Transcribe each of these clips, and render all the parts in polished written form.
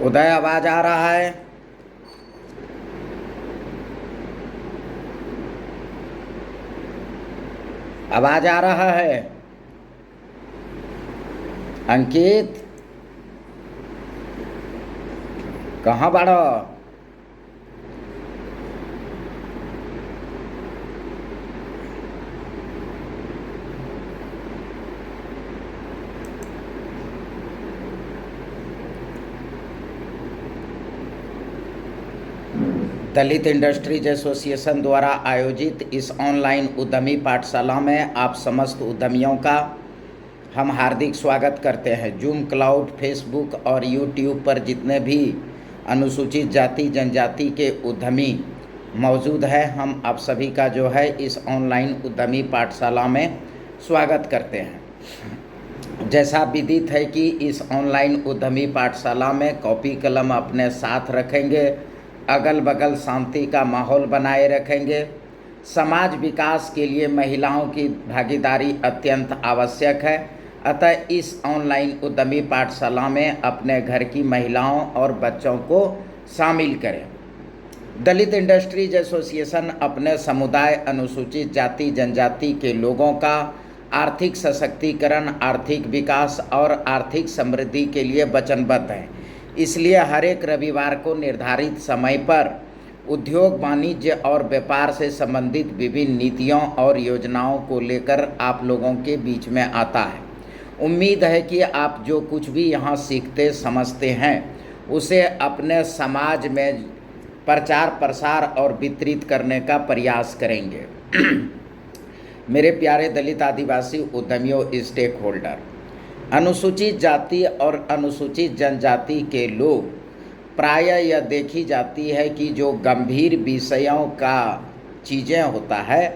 उदय आवाज आ रहा है? आवाज आ रहा है? अंकित कहाँ बाड़ो? दलित इंडस्ट्रीज एसोसिएशन द्वारा आयोजित इस ऑनलाइन उद्यमी पाठशाला में आप समस्त उद्यमियों का हम हार्दिक स्वागत करते हैं। जूम, क्लाउड, फेसबुक और यूट्यूब पर जितने भी अनुसूचित जाति जनजाति के उद्यमी मौजूद हैं, हम आप सभी का जो है इस ऑनलाइन उद्यमी पाठशाला में स्वागत करते हैं। जैसा विदित है कि इस ऑनलाइन उद्यमी पाठशाला में कॉपी कलम अपने साथ रखेंगे, अगल बगल शांति का माहौल बनाए रखेंगे। समाज विकास के लिए महिलाओं की भागीदारी अत्यंत आवश्यक है, अतः इस ऑनलाइन उद्यमी पाठशाला में अपने घर की महिलाओं और बच्चों को शामिल करें। दलित इंडस्ट्रीज एसोसिएशन अपने समुदाय, अनुसूचित जाति जनजाति के लोगों का आर्थिक सशक्तिकरण, आर्थिक विकास और आर्थिक समृद्धि के लिए वचनबद्ध है। इसलिए हर एक रविवार को निर्धारित समय पर उद्योग, वाणिज्य और व्यापार से संबंधित विभिन्न नीतियों और योजनाओं को लेकर आप लोगों के बीच में आता है। उम्मीद है कि आप जो कुछ भी यहाँ सीखते समझते हैं उसे अपने समाज में प्रचार प्रसार और वितरित करने का प्रयास करेंगे। मेरे प्यारे दलित आदिवासी उद्यमियों, स्टेक होल्डर, अनुसूचित जाति और अनुसूचित जनजाति के लोग प्रायः यह देखी जाती है कि जो गंभीर विषयों का चीज़ें होता है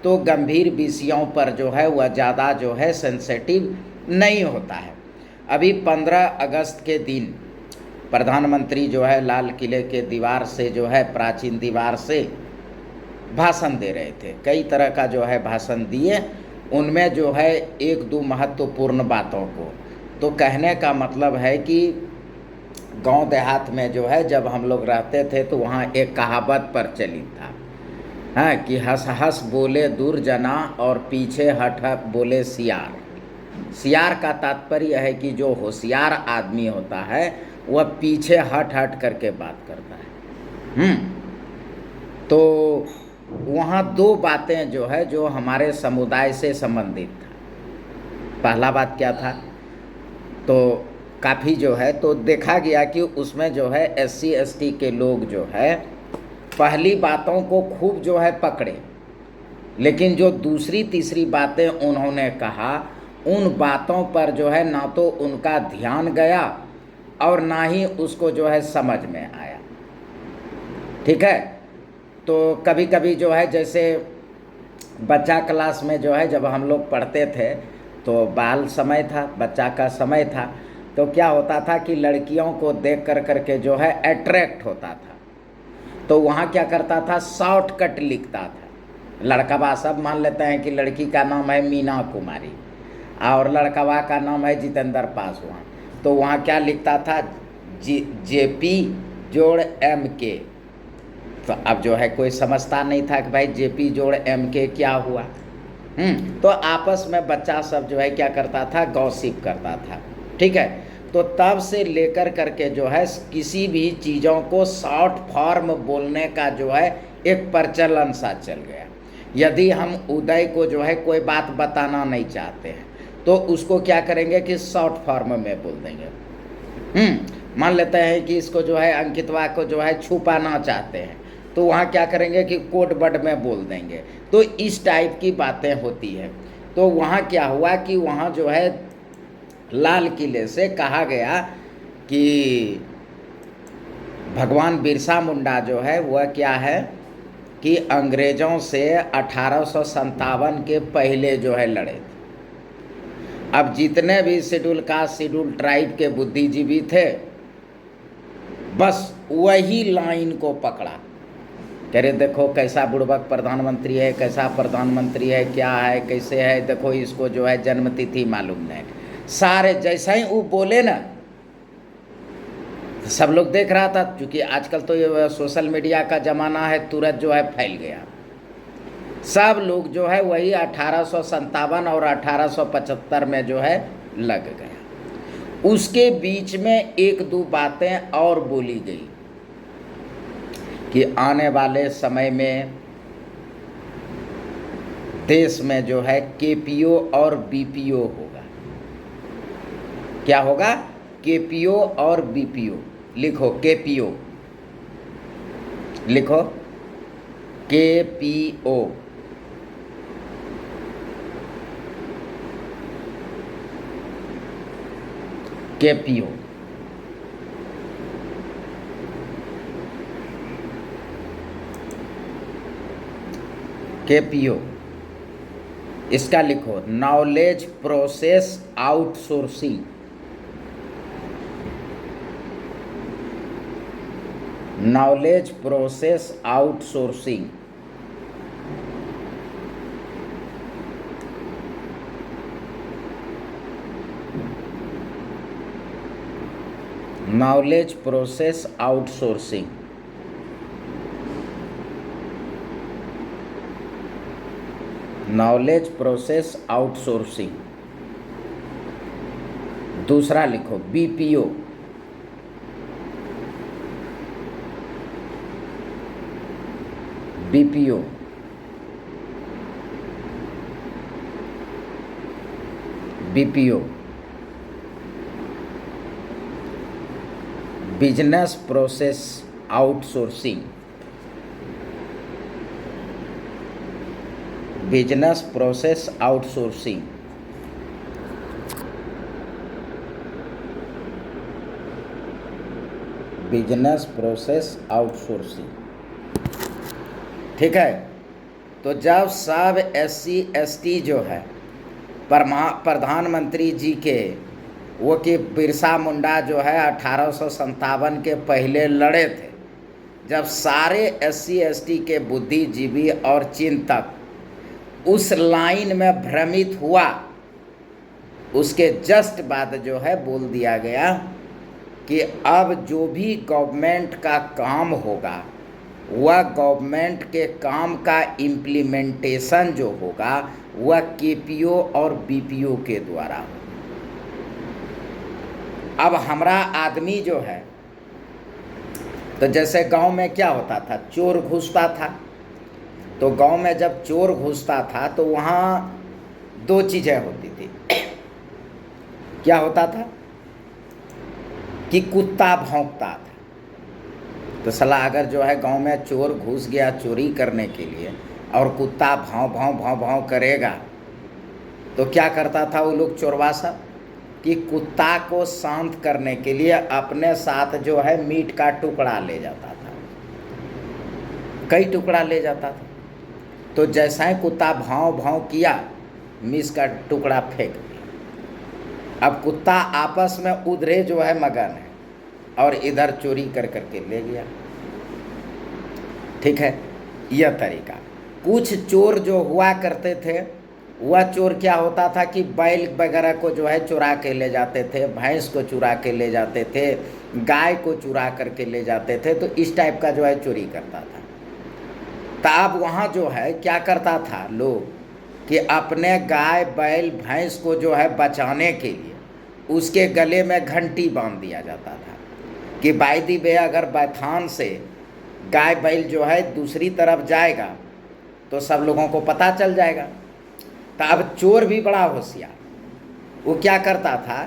तो गंभीर विषयों पर जो है वह ज़्यादा जो है सेंसिटिव नहीं होता है। अभी 15 अगस्त के दिन प्रधानमंत्री जो है लाल किले के दीवार से जो है प्राचीन दीवार से भाषण दे रहे थे। कई तरह का जो है भाषण दिए, उनमें जो है एक दो महत्वपूर्ण बातों को, तो कहने का मतलब है कि गांव देहात में जो है जब हम लोग रहते थे तो वहाँ एक कहावत प्रचलित था, हाँ, कि हंस हंस बोले दूर जना और पीछे हट हट बोले सियार। सियार का तात्पर्य है कि जो होशियार आदमी होता है वह पीछे हट हट करके बात करता है। तो वहाँ दो बातें जो है जो हमारे समुदाय से संबंधित था। पहला बात क्या था, तो काफ़ी जो है तो देखा गया कि उसमें जो है SC ST के लोग जो है पहली बातों को खूब जो है पकड़े, लेकिन जो दूसरी तीसरी बातें उन्होंने कहा उन बातों पर जो है ना तो उनका ध्यान गया और ना ही उसको जो है समझ में आया। ठीक है, तो कभी कभी जो है जैसे बच्चा क्लास में जो है जब हम लोग पढ़ते थे तो बाल समय था, बच्चा का समय था, तो क्या होता था कि लड़कियों को देख कर करके जो है अट्रैक्ट होता था, तो वहाँ क्या करता था, शॉर्टकट लिखता था। लड़कवा सब मान लेते हैं कि लड़की का नाम है मीना कुमारी और लड़कवा का नाम है जितेंद्र पासवान, तो वहाँ क्या लिखता था, JP जोड़ MK। तो अब जो है कोई समझता नहीं था कि भाई JP जोड़ MK क्या हुआ। तो आपस में बच्चा सब जो है क्या करता था, गॉसिप करता था। ठीक है, तो तब से लेकर करके जो है किसी भी चीज़ों को शॉर्ट फॉर्म बोलने का जो है एक प्रचलन सा चल गया। यदि हम उदय को जो है कोई बात बताना नहीं चाहते हैं तो उसको क्या करेंगे कि शॉर्ट फॉर्म में बोल देंगे। मान लेते हैं कि इसको जो है अंकितवा को जो है छुपाना चाहते हैं तो वहाँ क्या करेंगे कि कोड वर्ड में बोल देंगे। तो इस टाइप की बातें होती है। तो वहाँ क्या हुआ कि वहाँ जो है लाल किले से कहा गया कि भगवान बिरसा मुंडा जो है वह क्या है कि अंग्रेज़ों से 1857 के पहले जो है लड़े थे। अब जितने भी शेड्यूल कास्ट, शेड्यूल ट्राइब के बुद्धिजीवी थे बस वही लाइन को पकड़ा। कह रहे देखो कैसा बुड़बक प्रधानमंत्री है, कैसा प्रधानमंत्री है, क्या है, कैसे है, देखो इसको जो है जन्मतिथि मालूम नहीं। सारे जैसा ही वो बोले ना सब लोग देख रहा था, क्योंकि आजकल तो ये सोशल मीडिया का ज़माना है, तुरंत जो है फैल गया। सब लोग जो है वही 1857 और 1875 में जो है लग गया। उसके बीच में एक दो बातें और बोली गई कि आने वाले समय में देश में जो है केपीओ और बीपीओ होगा। क्या होगा? केपीओ और बीपीओ। लिखो केपीओ, लिखो केपीओ। केपीओ केपीओ इसका लिखो knowledge process outsourcing. Knowledge process outsourcing. Knowledge process outsourcing. Knowledge process outsourcing. दूसरा लिखो BPO. BPO BPO business process outsourcing. Business process outsourcing. Business process outsourcing. ठीक है। तो जब सब SC ST जो है प्रधानमंत्री जी के वो कि बिरसा मुंडा जो है 1857 के पहले लड़े थे, जब सारे SC ST के बुद्धिजीवी और चिंतक उस लाइन में भ्रमित हुआ, उसके जस्ट बाद जो है बोल दिया गया कि अब जो भी गवर्नमेंट का काम होगा वह गवर्नमेंट के काम का इम्प्लीमेंटेशन जो होगा वह केपीओ और बीपीओ के द्वारा होगा। अब हमारा आदमी जो है, तो जैसे गांव में क्या होता था, चोर घुसता था, तो गांव में जब चोर घुसता था तो वहाँ दो चीज़ें होती थी। क्या होता था कि कुत्ता भौंकता था। तो साला अगर जो है गांव में चोर घुस गया चोरी करने के लिए और कुत्ता भाव भाव भाव भाव करेगा, तो क्या करता था वो लोग चोरवा सब कि कुत्ता को शांत करने के लिए अपने साथ जो है मीट का टुकड़ा ले जाता था, कई टुकड़ा ले जाता था। तो जैसा ही कुत्ता भाव भाव किया, मिस का टुकड़ा फेंक दिया। अब कुत्ता आपस में उधरे जो है मगन है और इधर चोरी कर करके ले गया। ठीक है, यह तरीका। कुछ चोर जो हुआ करते थे, वह चोर क्या होता था कि बैल वगैरह को जो है चुरा के ले जाते थे, भैंस को चुरा के ले जाते थे, गाय को चुरा करके ले जाते थे। तो इस टाइप का जो है चोरी करता था। तब वहाँ जो है क्या करता था लोग कि अपने गाय बैल भैंस को जो है बचाने के लिए उसके गले में घंटी बांध दिया जाता था कि बाई दी वे अगर बथान से गाय बैल जो है दूसरी तरफ जाएगा तो सब लोगों को पता चल जाएगा। तो अब चोर भी बड़ा होशियार, वो क्या करता था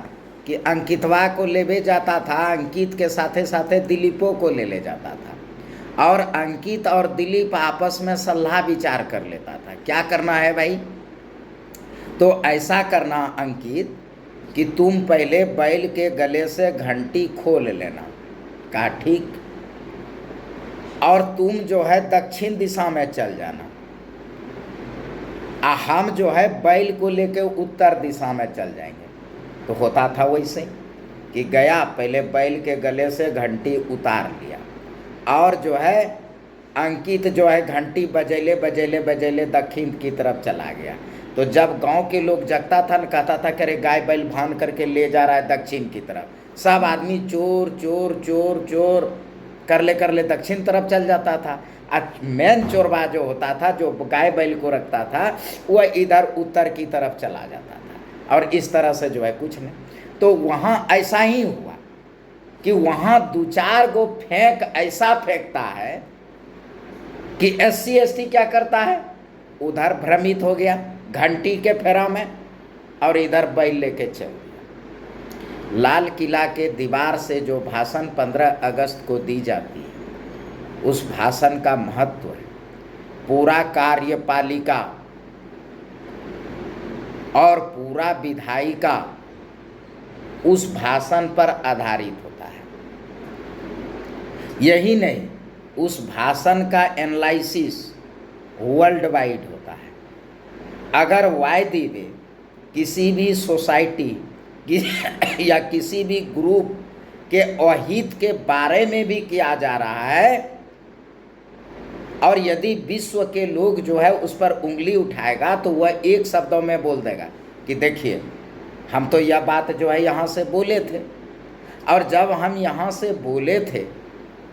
कि अंकितवा को ले जाता था, अंकित के साथे साथे दिलीपों को ले जाता था और अंकित और दिलीप आपस में सलाह विचार कर लेता था क्या करना है भाई। तो ऐसा करना अंकित कि तुम पहले बैल के गले से घंटी खोल लेना। कहा ठीक, और तुम जो है दक्षिण दिशा में चल जाना, हम जो है बैल को लेके उत्तर दिशा में चल जाएंगे। तो होता था वैसे कि गया, पहले बैल के गले से घंटी उतार लिया और जो है अंकित जो है घंटी बजेले बजेले बजेले दक्षिण की तरफ चला गया। तो जब गांव के लोग जगता था न, कहता था कि अरे गाय बैल बांध करके ले जा रहा है दक्षिण की तरफ, सब आदमी चोर चोर चोर चोर कर ले दक्षिण तरफ चल जाता था। मेन चोरबा जो होता था, जो गाय बैल को रखता था, वह इधर उत्तर की तरफ चला जाता था। और इस तरह से जो है कुछ नहीं। तो वहाँ ऐसा ही हुआ कि वहाँ 2-4 गो फेंक ऐसा फेंकता है कि SC ST क्या करता है, उधर भ्रमित हो गया घंटी के फेरा में, और इधर बैल लेके चल गया। लाल किला के दीवार से जो भाषण 15 अगस्त को दी जाती है, उस भाषण का महत्व है। पूरा कार्यपालिका और पूरा विधायिका उस भाषण पर आधारित होता है। यही नहीं, उस भाषण का एनालिसिस वर्ल्ड वाइड होता है। अगर वायदे में किसी भी सोसाइटी या किसी भी ग्रुप के अहित के बारे में भी किया जा रहा है, और यदि विश्व के लोग जो है उस पर उंगली उठाएगा, तो वह एक शब्दों में बोल देगा कि देखिए, हम तो यह बात जो है यहाँ से बोले थे, और जब हम यहाँ से बोले थे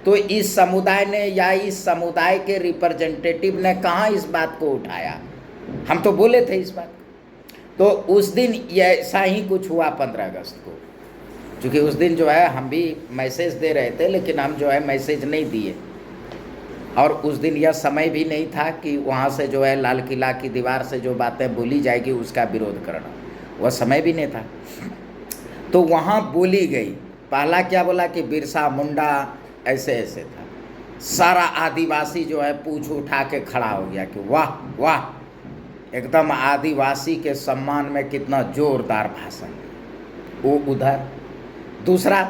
तो इस समुदाय ने या इस समुदाय के रिप्रेजेंटेटिव ने कहाँ इस बात को उठाया, हम तो बोले थे इस बात को। तो उस दिन ये ऐसा ही कुछ हुआ 15 अगस्त को, क्योंकि उस दिन जो है हम भी मैसेज दे रहे थे, लेकिन हम जो है मैसेज नहीं दिए, और उस दिन यह समय भी नहीं था कि वहाँ से जो है लाल किला की दीवार से जो बातें बोली जाएगी उसका विरोध करना, वह समय भी नहीं था। तो वहाँ बोली गई, पहला क्या बोला कि बिरसा मुंडा ऐसे ऐसे था। सारा आदिवासी जो है पूंछ उठा के खड़ा हो गया कि वाह वाह, एकदम आदिवासी के सम्मान में कितना जोरदार भाषण। वो उधर दूसरा,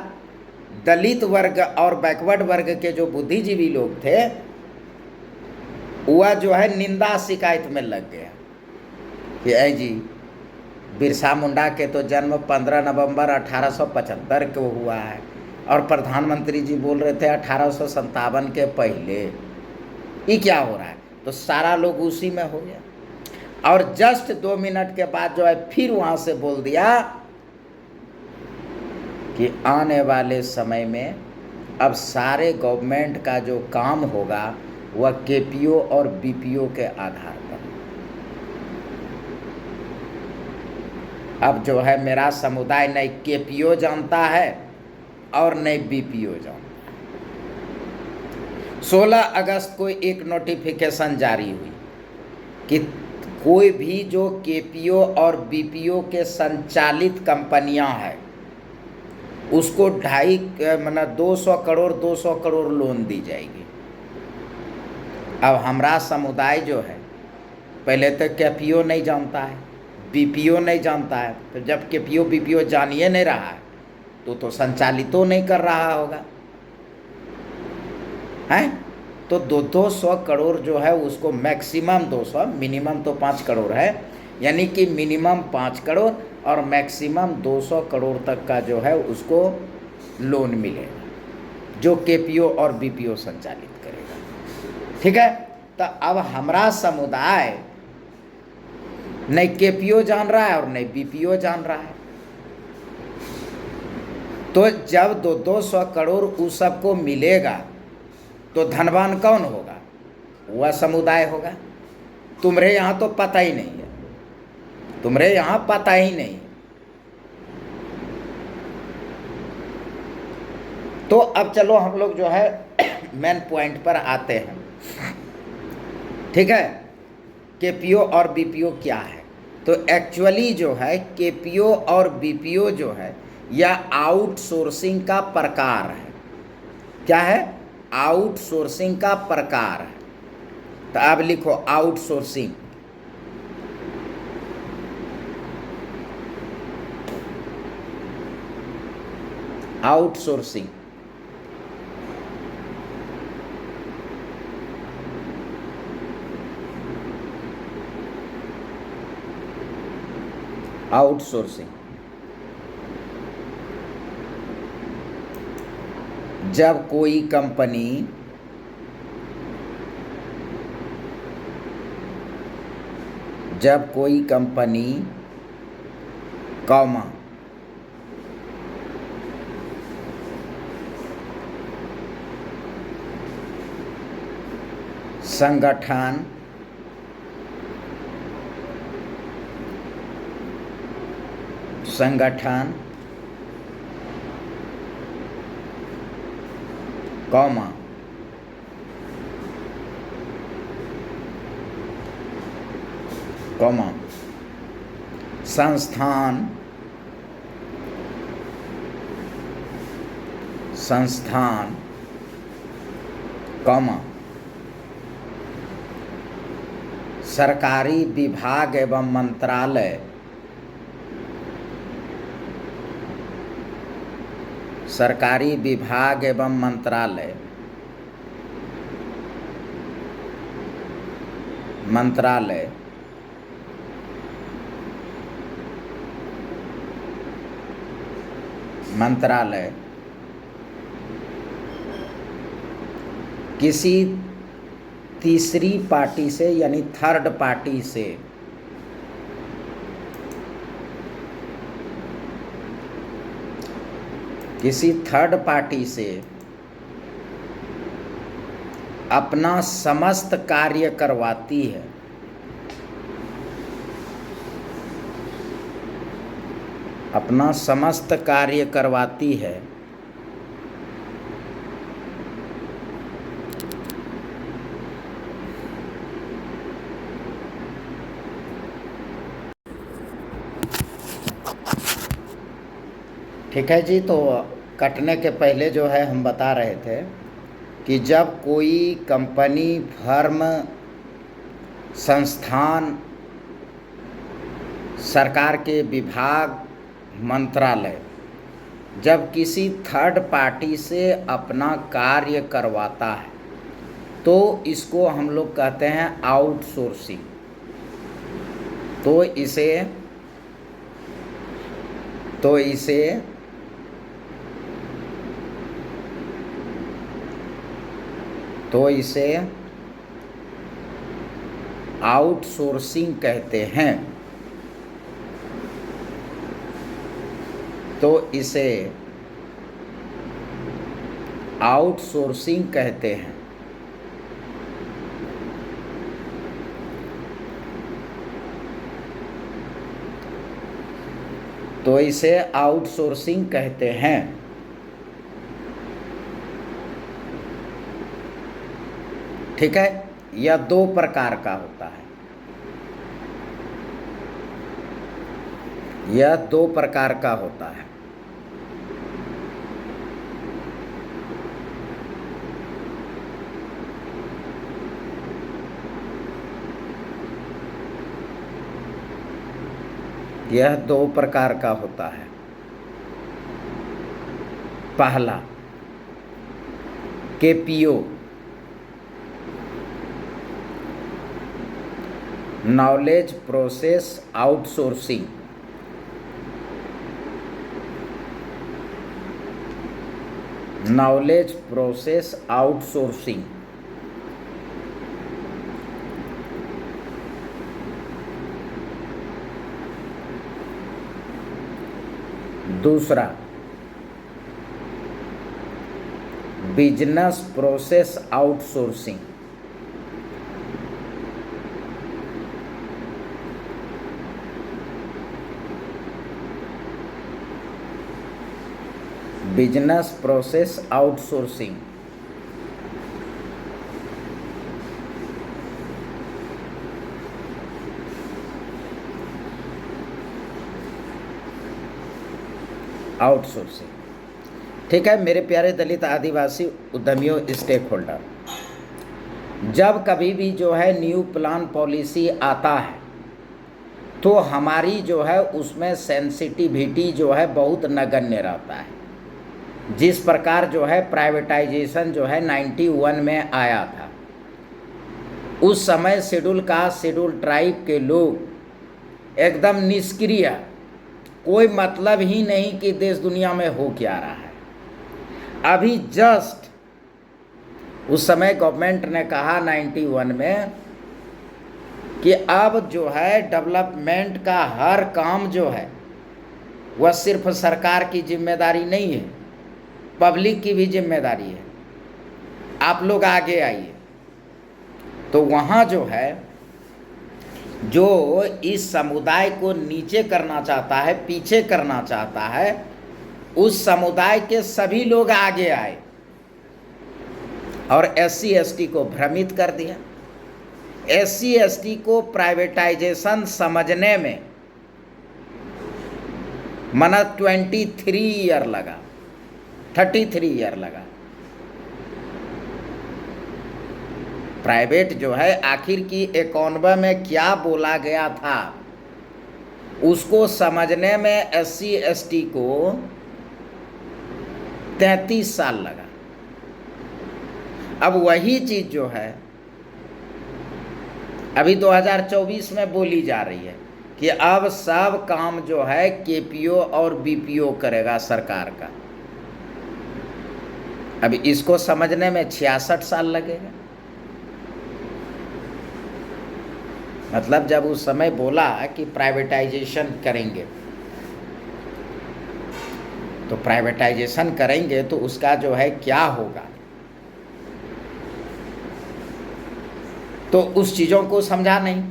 दलित वर्ग और बैकवर्ड वर्ग के जो बुद्धिजीवी लोग थे, वह जो है निंदा शिकायत में लग गया कि ऐ जी, बिरसा मुंडा के तो जन्म 15 नवंबर 1875 को हुआ है, और प्रधानमंत्री जी बोल रहे थे 1857 के पहले। ये क्या हो रहा है? तो सारा लोग उसी में हो गया। और जस्ट 2 मिनट के बाद जो है फिर वहाँ से बोल दिया कि आने वाले समय में अब सारे गवर्नमेंट का जो काम होगा वह KPO और BPO के आधार पर। अब जो है मेरा समुदाय नहीं KPO जानता है और नहीं BPO जानता है। 16 अगस्त को एक नोटिफिकेशन जारी हुई कि कोई भी जो KPO और BPO के संचालित कंपनियां हैं, उसको 200 करोड़ लोन दी जाएगी। अब हमारा समुदाय जो है पहले तो KPO नहीं जानता है, BPO नहीं जानता है, तो जब KPO BPO जानिए नहीं रहा है तो संचालितों नहीं कर रहा होगा, हैं? तो 200 करोड़ जो है उसको मैक्सिमम 200, मिनिमम तो 5 करोड़ है, यानी कि मिनिमम 5 करोड़ और मैक्सिमम 200 करोड़ तक का जो है उसको लोन मिलेगा, जो KPO और BPO संचालित करेगा। ठीक है? तो अब हमारा समुदाय नहीं KPO जान रहा है और नहीं BPO जान रहा है, तो जब 200 करोड़ उस सबको मिलेगा तो धनवान कौन होगा? वह समुदाय होगा। तुम्हारे यहाँ तो पता ही नहीं है, तुम्हारे यहाँ पता ही नहीं। तो अब चलो हम लोग जो है मेन पॉइंट पर आते हैं। ठीक है, KPO और BPO क्या है? तो एक्चुअली जो है KPO और BPO जो है यह आउटसोर्सिंग का प्रकार है। क्या है? आउटसोर्सिंग का प्रकार है। तो अब लिखो आउटसोर्सिंग। आउटसोर्सिंग आउटसोर्सिंग जब कोई कंपनी संगठन, संगठन, कॉमा, कॉमा, संस्थान, संस्थान, कॉमा, सरकारी विभाग एवं मंत्रालय, सरकारी विभाग एवं मंत्रालय, मंत्रालय, मंत्रालय, किसी तीसरी पार्टी से यानी थर्ड पार्टी से किसी थर्ड पार्टी से अपना समस्त कार्य करवाती है, अपना समस्त कार्य करवाती है, ठीक है जी। तो कटने के पहले जो है हम बता रहे थे कि जब कोई कंपनी, फर्म, संस्थान, सरकार के विभाग, मंत्रालय जब किसी थर्ड पार्टी से अपना कार्य करवाता है तो इसको हम लोग कहते हैं आउटसोर्सिंग। तो इसे आउटसोर्सिंग कहते हैं। तो इसे आउटसोर्सिंग कहते हैं। तो इसे आउटसोर्सिंग कहते हैं। ठीक है, यह दो प्रकार का होता है। यह दो प्रकार का होता है। यह दो प्रकार का होता है। पहला KPO, knowledge process outsourcing. Knowledge process outsourcing. दूसरा business process outsourcing. Business process outsourcing. Outsourcing. ठीक है मेरे प्यारे दलित आदिवासी उद्यमियों, स्टेक होल्डर, जब कभी भी जो है न्यू प्लान पॉलिसी आता है तो हमारी जो है उसमें सेंसिटिविटी जो है बहुत नगण्य रहता है। जिस प्रकार जो है प्राइवेटाइजेशन जो है 91 में आया था, उस समय शेड्यूल कास्ट, शेड्यूल ट्राइब के लोग एकदम निष्क्रिय, कोई मतलब ही नहीं कि देश दुनिया में हो क्या रहा है। अभी जस्ट उस समय गवर्नमेंट ने कहा 91 में कि अब जो है डेवलपमेंट का हर काम जो है वह सिर्फ सरकार की जिम्मेदारी नहीं है, पब्लिक की भी जिम्मेदारी है। आप लोग आगे आइए। तो वहाँ जो है, जो इस समुदाय को नीचे करना चाहता है, पीछे करना चाहता है, उस समुदाय के सभी लोग आगे आए और SC ST को भ्रमित कर दिया। SC ST को प्राइवेटाइजेशन समझने में मना 23 ईयर लगा, 33 ईयर लगा। प्राइवेट जो है आखिर की 91 में क्या बोला गया था उसको समझने में SC ST को 33 साल लगा। अब वही चीज जो है अभी 2024 में बोली जा रही है कि अब सब काम जो है KPO और BPO करेगा सरकार का। अब इसको समझने में 66 साल लगेगा। मतलब जब उस समय बोला कि प्राइवेटाइजेशन करेंगे, तो प्राइवेटाइजेशन करेंगे तो उसका जो है क्या होगा, तो उस चीज़ों को समझा नहीं।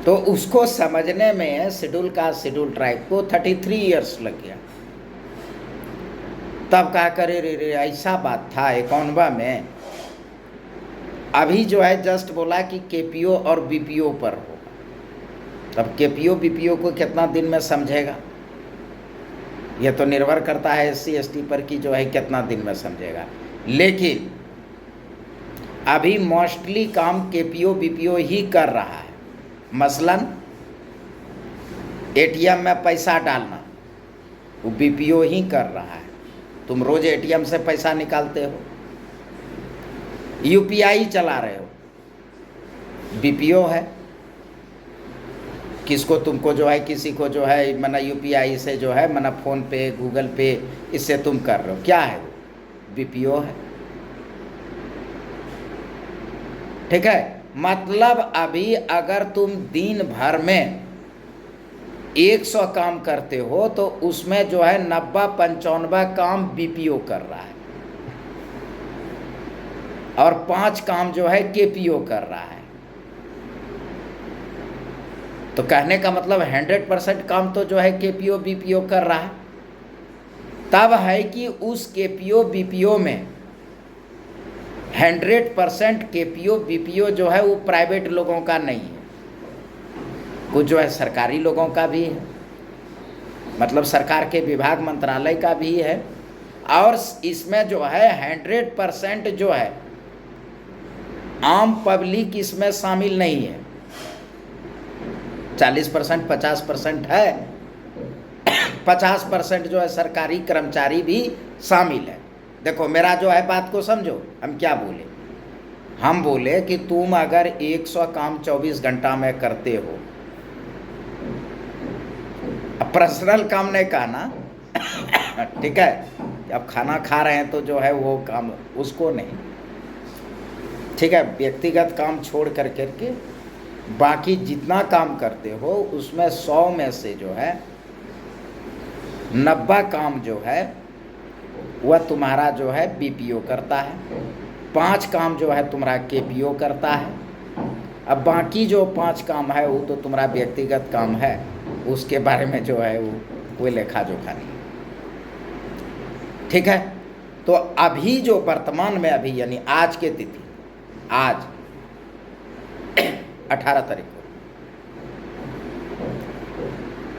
तो उसको समझने में शेड्यूल कास्ट शेड्यूल ट्राइब को 33 इयर्स लग गया। तब कहा करे रे ऐसा बात था 91 में। अभी जो है जस्ट बोला कि KPO और BPO पर होगा। तब KPO BPO को कितना दिन में समझेगा, यह तो निर्भर करता है SC ST पर कि जो है कितना दिन में समझेगा। लेकिन अभी मोस्टली काम KPO BPO ही कर रहा है। मसलन ATM में पैसा डालना वो BPO ही कर रहा है। तुम रोज ATM से पैसा निकालते हो, UPI चला रहे हो, BPO है। किसको तुमको जो है किसी को जो है मना UPI से जो है मना फ़ोन पे गूगल पे इससे तुम कर रहे हो, क्या है वो, BPO है। ठीक है। मतलब अभी अगर तुम दिन भर में 100 काम करते हो तो उसमें जो है 90-95 काम BPO कर रहा है और 5 काम जो है KPO कर रहा है। तो कहने का मतलब 100% काम तो जो है KPO BPO कर रहा है। तब है कि उस KPO BPO में 100% KPO BPO जो है वो प्राइवेट लोगों का नहीं है, कुछ जो है सरकारी लोगों का भी है, मतलब सरकार के विभाग मंत्रालय का भी है। और इसमें जो है 100% जो है आम पब्लिक इसमें शामिल नहीं है। 40% 50% है, 50% जो है सरकारी कर्मचारी भी शामिल है। देखो मेरा जो है बात को समझो, हम क्या बोले, हम बोले कि तुम अगर 100 काम 24 घंटा में करते हो, अब पर्सनल काम नहीं कहा ना ठीक है, अब खाना खा रहे हैं तो जो है वो काम उसको नहीं, ठीक है, व्यक्तिगत काम छोड़ कर करके बाकी जितना काम करते हो उसमें 100 में से जो है 90 काम जो है वह तुम्हारा जो है BPO करता है, 5 काम जो है तुम्हारा KPO करता है। अब बाकी जो 5 काम है वो तो तुम्हारा व्यक्तिगत काम है, उसके बारे में जो है वो कोई लेखा जोखा नहीं। ठीक है। तो अभी जो वर्तमान में अभी यानी आज के तिथि, आज 18 तारीख को,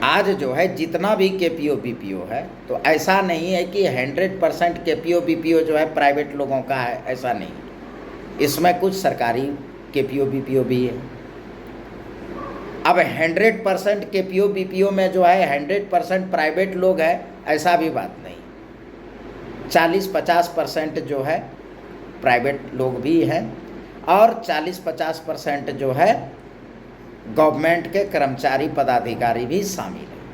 आज जो है जितना भी KPO BPO है, तो ऐसा नहीं है कि 100% KPO BPO जो है प्राइवेट लोगों का है, ऐसा नहीं। इसमें कुछ सरकारी KPO BPO भी है। अब 100% KPO BPO में जो है 100% प्राइवेट लोग है, ऐसा भी बात नहीं। 40-50% जो है प्राइवेट लोग भी हैं और 40-50% जो है गवर्नमेंट के कर्मचारी पदाधिकारी भी शामिल हैं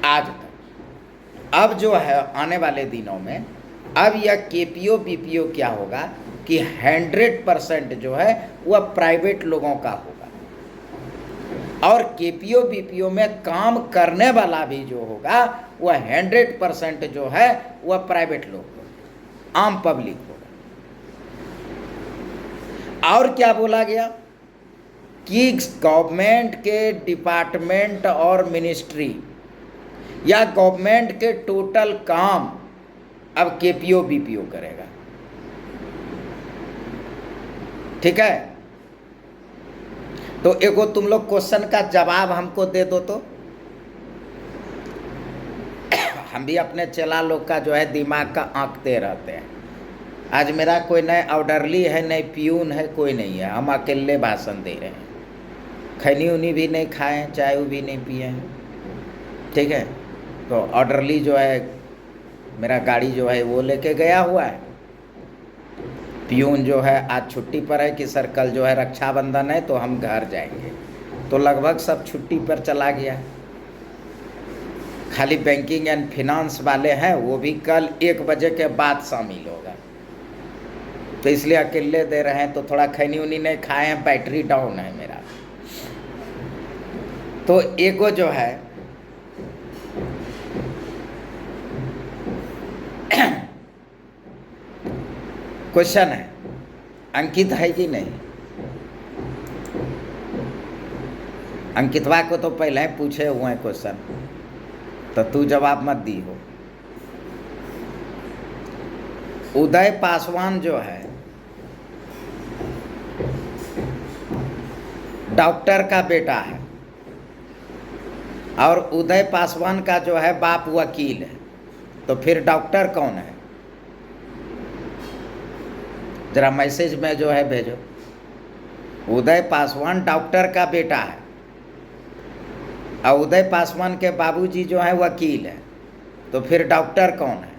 आज तक। अब जो है आने वाले दिनों में अब यह KPO BPO क्या होगा कि 100% जो है वह प्राइवेट लोगों का होगा और KPO BPO में काम करने वाला भी जो होगा वह 100% जो है वह प्राइवेट लोग होगा, आम पब्लिक होगा। और क्या बोला गया कि गवर्नमेंट के डिपार्टमेंट और मिनिस्ट्री या गवर्नमेंट के टोटल काम अब केपीओ बीपीओ करेगा। ठीक है, तो एगो तुम लोग क्वेश्चन का जवाब हमको दे दो तो हम भी अपने चेला लोग का जो है दिमाग का आंकते रहते हैं। आज मेरा कोई नए ऑर्डरली है, नए प्यून है, कोई नहीं है, हम अकेले भाषण दे रहे हैं। खैनी उनी भी नहीं खाए हैं, चाय भी नहीं पिए हैं। ठीक है, तो ऑर्डरली जो है मेरा गाड़ी जो है वो लेके गया हुआ है। प्यून जो है आज छुट्टी पर है कि सर कल जो है रक्षाबंधन है तो हम घर जाएंगे, तो लगभग सब छुट्टी पर चला गया है। खाली बैंकिंग एंड फिनांस वाले हैं, वो भी कल 1 बजे के बाद शामिल होगा, तो इसलिए अकेले दे रहे हैं। तो थोड़ा खैनी उनी नहीं खाए हैं, बैटरी डाउन है मेरा। तो एगो जो है क्वेश्चन है, अंकित है कि नहीं? अंकितवा को तो पहले ही पूछे हुए हैं क्वेश्चन, तो तू जवाब मत दी हो। उदय पासवान जो है डॉक्टर का बेटा है और उदय पासवान का जो है बाप वकील है, तो फिर डॉक्टर कौन है? जरा मैसेज में जो है भेजो। उदय पासवान डॉक्टर का बेटा है और उदय पासवान के बाबूजी जो है वकील है, तो फिर डॉक्टर कौन है?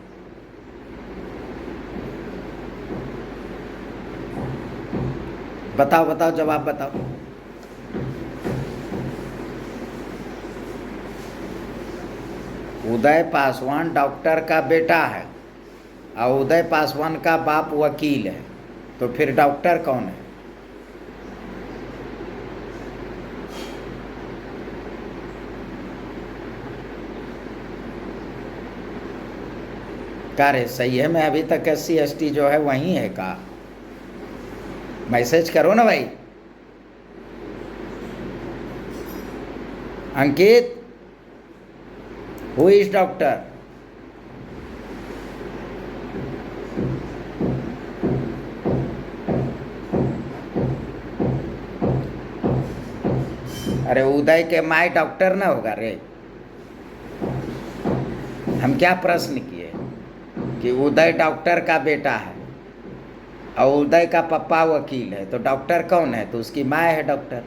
बताओ बताओ, जवाब बताओ। उदय पासवान डॉक्टर का बेटा है और उदय पासवान का बाप वकील है, तो फिर डॉक्टर कौन है? क्या रे, सही है? मैं अभी तक SC ST जो है वहीं है का? मैसेज करो ना भाई। अंकित, हु इज डॉक्टर? अरे उदय के माई डॉक्टर ना होगा रे? हम क्या प्रश्न किए कि उदय डॉक्टर का बेटा है और उदय का पप्पा वकील है, तो डॉक्टर कौन है? तो उसकी माँ है डॉक्टर।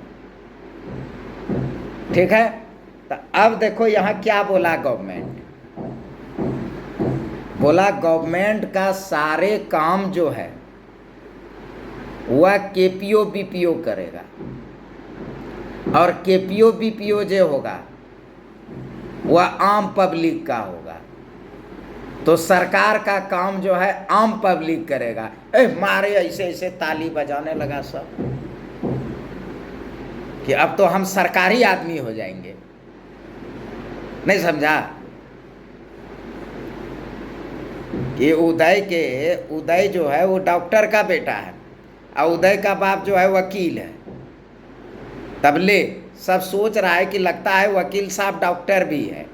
ठीक है, तो अब देखो यहाँ क्या बोला गवर्नमेंट। बोला गवर्नमेंट का सारे काम जो है वह केपीओ बीपीओ करेगा, और केपीओ बीपीओ जो होगा वह आम पब्लिक का होगा। तो सरकार का काम जो है आम पब्लिक करेगा। मारे ऐसे ऐसे ताली बजाने लगा सब कि अब तो हम सरकारी आदमी हो जाएंगे। नहीं समझा कि उदय जो है वो डॉक्टर का बेटा है और उदय का बाप जो है वकील है। तब ले सब सोच रहा है कि लगता है वकील साहब डॉक्टर भी है।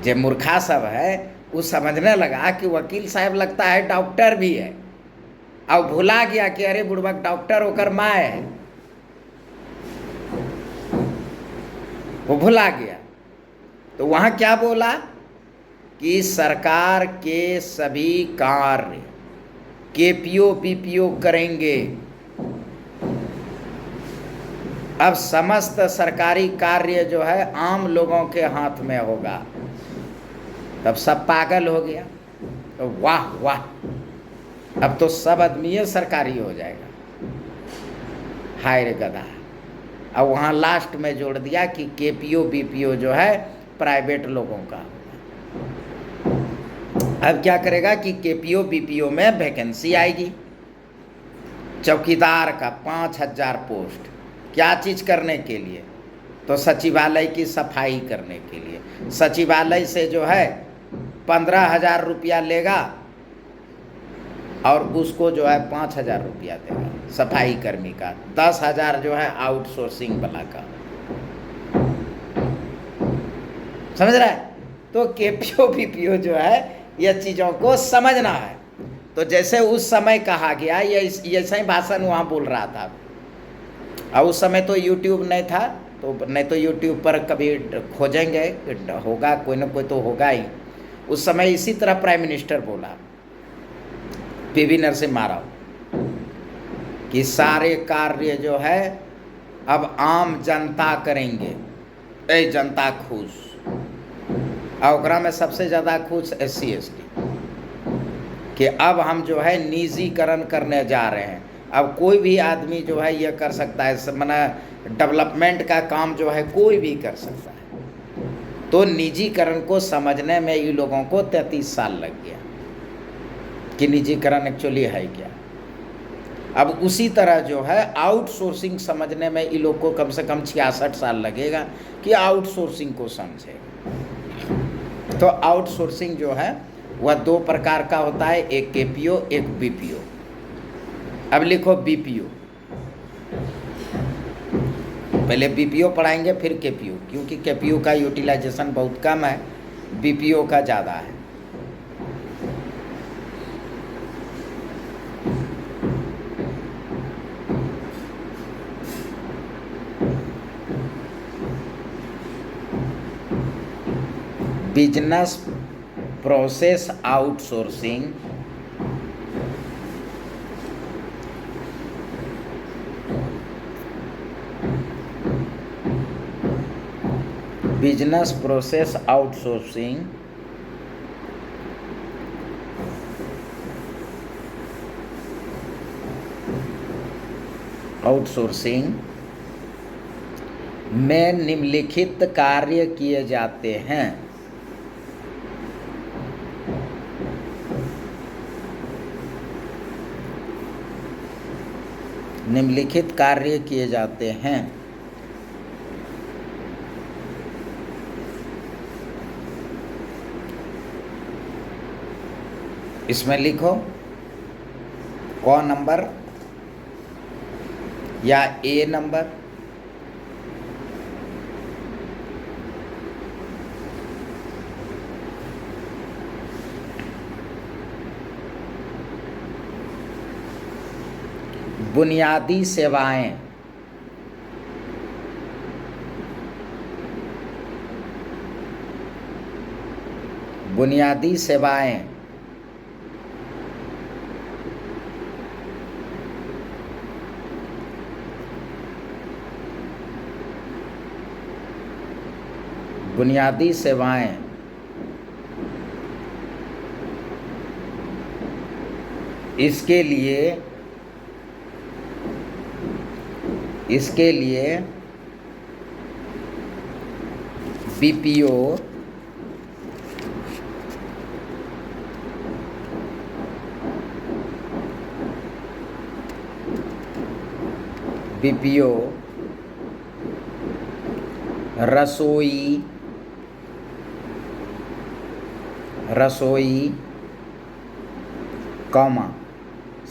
जो मूर्खा सब है वो समझने लगा कि वकील साहब लगता है डॉक्टर भी है, और भुला गया कि अरे बुड़बक डॉक्टर होकर माँ है, वो भुला गया। तो वहाँ क्या बोला कि सरकार के सभी कार्य केपीओ बीपीओ करेंगे। अब समस्त सरकारी कार्य जो है आम लोगों के हाथ में होगा। तब सब पागल हो गया, तो वाह वाह, अब तो सब आदमी सरकारी हो जाएगा। हाय रे गधा। अब वहाँ लास्ट में जोड़ दिया कि केपीओ बीपीओ जो है प्राइवेट लोगों का होगा। अब क्या करेगा कि केपीओ बीपीओ में वैकेंसी आएगी। चौकीदार का 5000 पोस्ट, क्या चीज़ करने के लिए? तो सचिवालय की सफाई करने के लिए। सचिवालय से जो है 15,000 रुपया लेगा और उसको जो है 5,000 रुपया देगा सफाई कर्मी का, 10,000 जो है आउटसोर्सिंग वाला का। समझ रहा है? तो केपीओ बीपीओ जो है ये चीज़ों को समझना है। तो जैसे उस समय कहा गया, ये ऐसा ही भाषण वहाँ बोल रहा था। और उस समय तो यूट्यूब नहीं था, तो नहीं तो यूट्यूब पर कभी खोजेंगे, होगा, कोई ना कोई तो होगा ही। उस समय इसी तरह प्राइम मिनिस्टर बोला, पीवी नरसिम्हा राव, कि सारे कार्य जो है अब आम जनता करेंगे। ए जनता खुश, और ओकरा में सबसे ज़्यादा खुश SC ST, कि अब हम जो है निजीकरण करने जा रहे हैं। अब कोई भी आदमी जो है ये कर सकता है, माना डेवलपमेंट का काम जो है कोई भी कर सकता है। तो निजीकरण को समझने में ये लोगों को 33 साल लग गया कि निजीकरण एक्चुअली है क्या। अब उसी तरह जो है आउटसोर्सिंग समझने में ये लोग को कम से कम 66 साल लगेगा कि आउटसोर्सिंग को समझे। तो आउटसोर्सिंग जो है वह 2 प्रकार का होता है, एक केपीओ, एक बीपीओ। अब लिखो बीपीओ, पहले बीपीओ पढ़ाएंगे फिर केपीओ, क्योंकि केपीओ का यूटिलाइजेशन बहुत कम है, बीपीओ का ज़्यादा है। Business process outsourcing business process outsourcing में निम्नलिखित कार्य किए जाते हैं। निम्नलिखित कार्य किए जाते हैं। इसमें लिखो क नंबर या ए नंबर, बुनियादी सेवाएं, बुनियादी सेवाएं, बुनियादी सेवाएं, इसके लिए बीपीओ रसोई,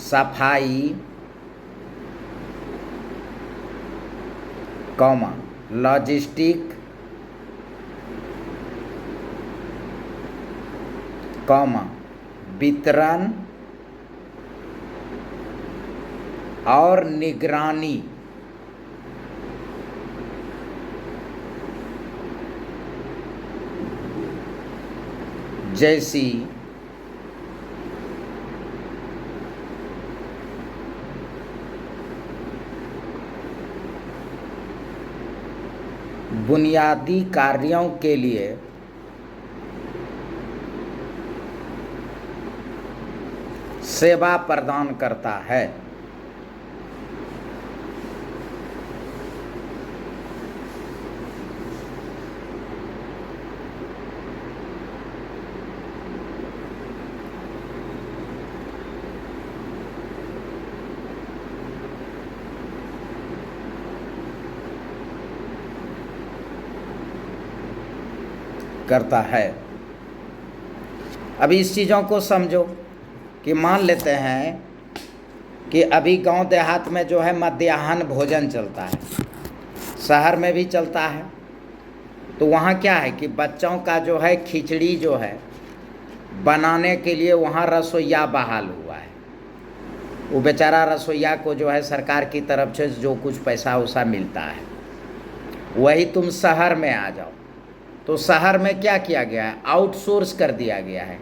सफाई, लॉजिस्टिक, वितरण और निगरानी जैसी बुनियादी कार्यों के लिए सेवा प्रदान करता है। अभी इस चीज़ों को समझो। कि मान लेते हैं कि अभी गांव देहात में जो है मध्याह्न भोजन चलता है, शहर में भी चलता है। तो वहाँ क्या है कि बच्चों का जो है खिचड़ी जो है बनाने के लिए वहाँ रसोइया बहाल हुआ है। वो बेचारा रसोइया को जो है सरकार की तरफ से जो कुछ पैसा उसा मिलता है, वही तुम शहर में आ जाओ। तो शहर में क्या किया गया है, आउटसोर्स कर दिया गया है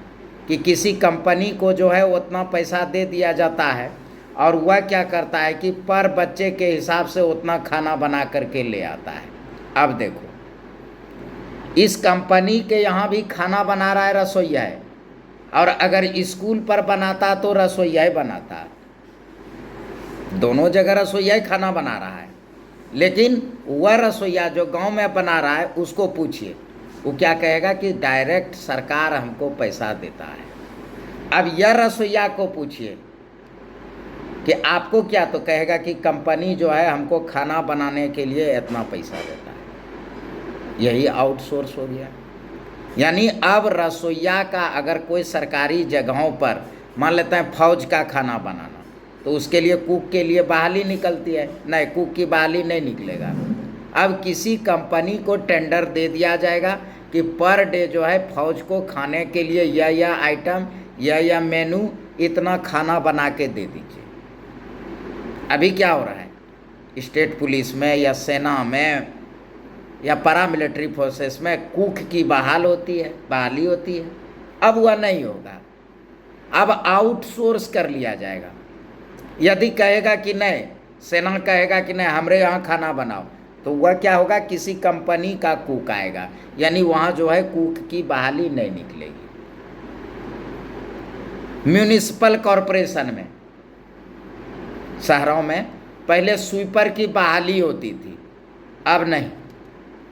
कि किसी कंपनी को जो है उतना पैसा दे दिया जाता है और वह क्या करता है कि पर बच्चे के हिसाब से उतना खाना बना करके ले आता है। अब देखो, इस कंपनी के यहाँ भी खाना बना रहा है रसोइया है, और अगर स्कूल पर बनाता तो रसोइया ही बनाता। दोनों जगह रसोइया ही खाना बना रहा है। लेकिन वह रसोइया जो गांव में बना रहा है उसको पूछिए, वो क्या कहेगा कि डायरेक्ट सरकार हमको पैसा देता है। अब यह रसोइया को पूछिए कि आपको क्या, तो कहेगा कि कंपनी जो है हमको खाना बनाने के लिए इतना पैसा देता है। यही आउटसोर्स हो गया। यानी अब रसोइया का अगर कोई सरकारी जगहों पर मान लेते हैं फौज का खाना बनाना, तो उसके लिए कुक के लिए बहाली निकलती है, नहीं कुक की बहाली नहीं निकलेगा। अब किसी कंपनी को टेंडर दे दिया जाएगा कि पर डे जो है फौज को खाने के लिए यह आइटम यह मेनू इतना खाना बना के दे दीजिए। अभी क्या हो रहा है, स्टेट पुलिस में या सेना में या पैरामिलिट्री फोर्सेस में कुक की बहाली होती है। अब वह नहीं होगा, अब आउटसोर्स कर लिया जाएगा। यदि कहेगा कि नहीं, सेना कहेगा कि नहीं हमारे यहाँ खाना बनाओ, तो वह क्या होगा, किसी कंपनी का कुक आएगा, यानी वहाँ जो है कुक की बहाली नहीं निकलेगी। म्यूनिसिपल कॉरपोरेशन में, शहरों में पहले स्वीपर की बहाली होती थी, अब नहीं।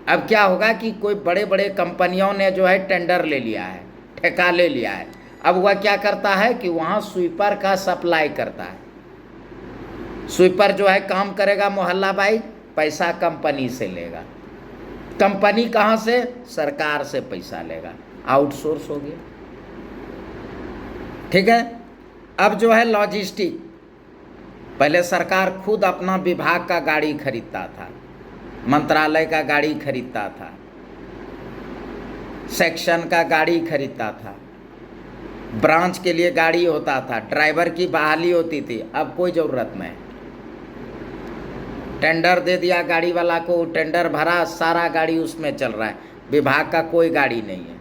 अब क्या होगा कि कोई बड़े बड़े कंपनियों ने जो है टेंडर ले लिया है, ठेका ले लिया है। अब वह क्या करता है कि वहाँ स्वीपर का सप्लाई करता है। स्वीपर जो है काम करेगा मोहल्ला वाइज, पैसा कंपनी से लेगा। कंपनी कहाँ से, सरकार से पैसा लेगा। आउटसोर्स हो गया। ठीक है। अब जो है लॉजिस्टिक, पहले सरकार खुद अपना विभाग का गाड़ी खरीदता था, मंत्रालय का गाड़ी खरीदता था, सेक्शन का गाड़ी खरीदता था, ब्रांच के लिए गाड़ी होता था, ड्राइवर की बहाली होती थी। अब कोई ज़रूरत नहीं, टेंडर दे दिया गाड़ी वाला को, टेंडर भरा, सारा गाड़ी उसमें चल रहा है, विभाग का कोई गाड़ी नहीं है।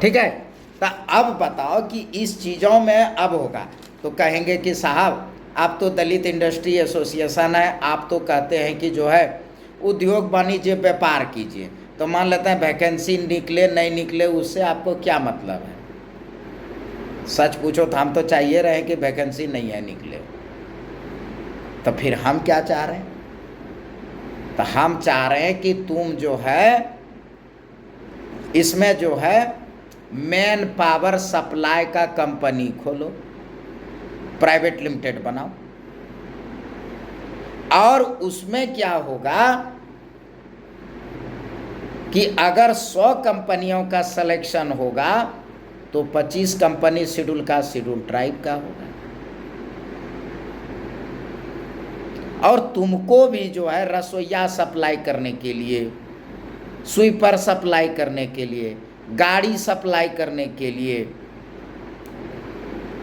ठीक है। तो अब बताओ कि इस चीज़ों में अब होगा तो कहेंगे कि साहब आप तो दलित इंडस्ट्री एसोसिएशन है, आप तो कहते हैं कि जो है उद्योग वाणिज्य व्यापार कीजिए। तो मान लेते हैं वैकेंसी निकले नहीं निकले उससे आपको क्या मतलब है। सच पूछो तो हम तो चाहिए रहे कि वैकेंसी नहीं है, निकले। तो फिर हम क्या चाह रहे हैं, तो हम चाह रहे हैं कि तुम जो है इसमें जो है मैन पावर सप्लाई का कंपनी खोलो, प्राइवेट लिमिटेड बनाओ। और उसमें क्या होगा कि अगर 100 कंपनियों का सिलेक्शन होगा तो 25 कंपनी शेड्यूल ट्राइब का होगा। और तुमको भी जो है रसोइया सप्लाई करने के लिए, स्वीपर सप्लाई करने के लिए, गाड़ी सप्लाई करने के लिए,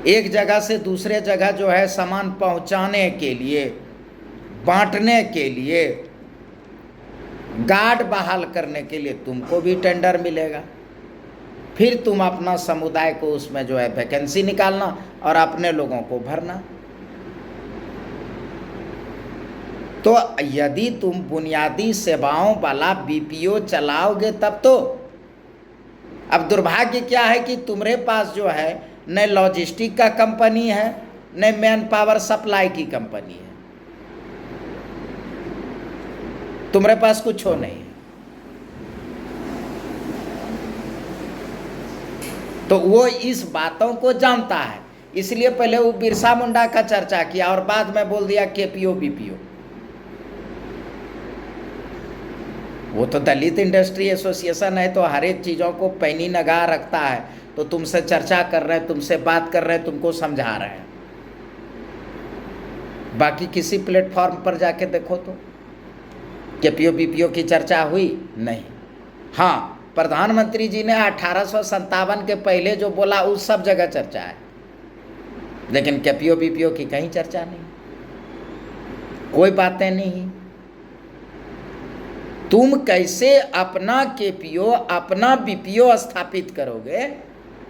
एक जगह से दूसरे जगह जो है सामान पहुंचाने के लिए, बांटने के लिए, गार्ड बहाल करने के लिए तुमको भी टेंडर मिलेगा। फिर तुम अपना समुदाय को उसमें जो है वैकेंसी निकालना और अपने लोगों को भरना। तो यदि तुम बुनियादी सेवाओं वाला बीपीओ चलाओगे तब तो। अब दुर्भाग्य क्या है कि तुम्हारे पास जो है न लॉजिस्टिक का कंपनी है, न मैन पावर सप्लाई की कंपनी है, तुम्हारे पास कुछ हो नहीं है। तो वो इस बातों को जानता है, इसलिए पहले वो बिरसा मुंडा का चर्चा किया और बाद में बोल दिया केपीओ बीपीओ। वो तो दलित इंडस्ट्री एसोसिएशन है, तो हर एक चीज़ों को पैनी नगाह रखता है। तो तुमसे चर्चा कर रहे हैं, तुमसे बात कर रहे हैं, तुमको समझा रहे हैं। बाकी किसी प्लेटफॉर्म पर जाके देखो तो केपीओ बीपीओ की चर्चा हुई नहीं। हाँ, प्रधानमंत्री जी ने 1857 के पहले जो बोला उस सब जगह चर्चा है, लेकिन केपीओ बीपीओ की कहीं चर्चा नहीं, कोई बातें नहीं। तुम कैसे अपना केपीओ अपना बीपीओ स्थापित करोगे,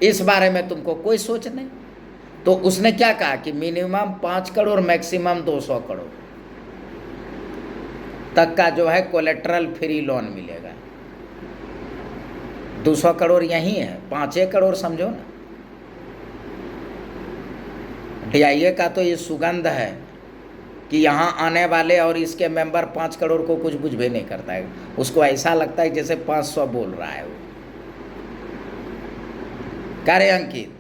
इस बारे में तुमको कोई सोच नहीं। तो उसने क्या कहा कि मिनिमम 5 करोड़ मैक्सिमम 200 करोड़ तक का जो है कोलेट्रल फ्री लोन मिलेगा। 200 करोड़ यही है, 5 करोड़ समझो ना। डीआईए का तो ये सुगंध है कि यहाँ आने वाले और इसके मेंबर 5 करोड़ को कुछ बुझ भी नहीं करता है। उसको ऐसा लगता है जैसे 500 बोल रहा है वो। कार्य अंकित,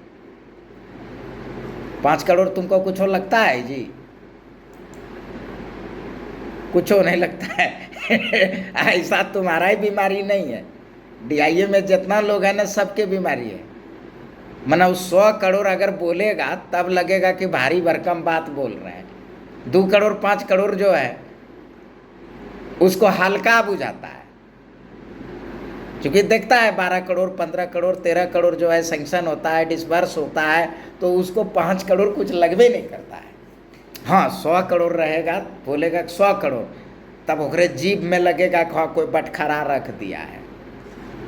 5 करोड़ तुमको कुछ हो लगता है जी? कुछ हो नहीं लगता है। ऐसा तुम्हारा ही बीमारी नहीं है, डीआईए में जितना लोग हैं ना सबके बीमारी है। मतलब 100 करोड़ अगर बोलेगा तब लगेगा कि भारी भरकम बात बोल रहे हैं। 2 करोड़ 5 करोड़ जो है उसको हल्का बुझाता है, क्योंकि देखता है 12 करोड़ 15 करोड़ 13 करोड़ जो है सैंक्शन होता है, डिसबर्स होता है, तो उसको 5 करोड़ कुछ लगवे नहीं करता है। हाँ, 100 करोड़ रहेगा, बोलेगा 100 करोड़, तब ओकरे जीभ में लगेगा कोई बटखरा रख दिया है,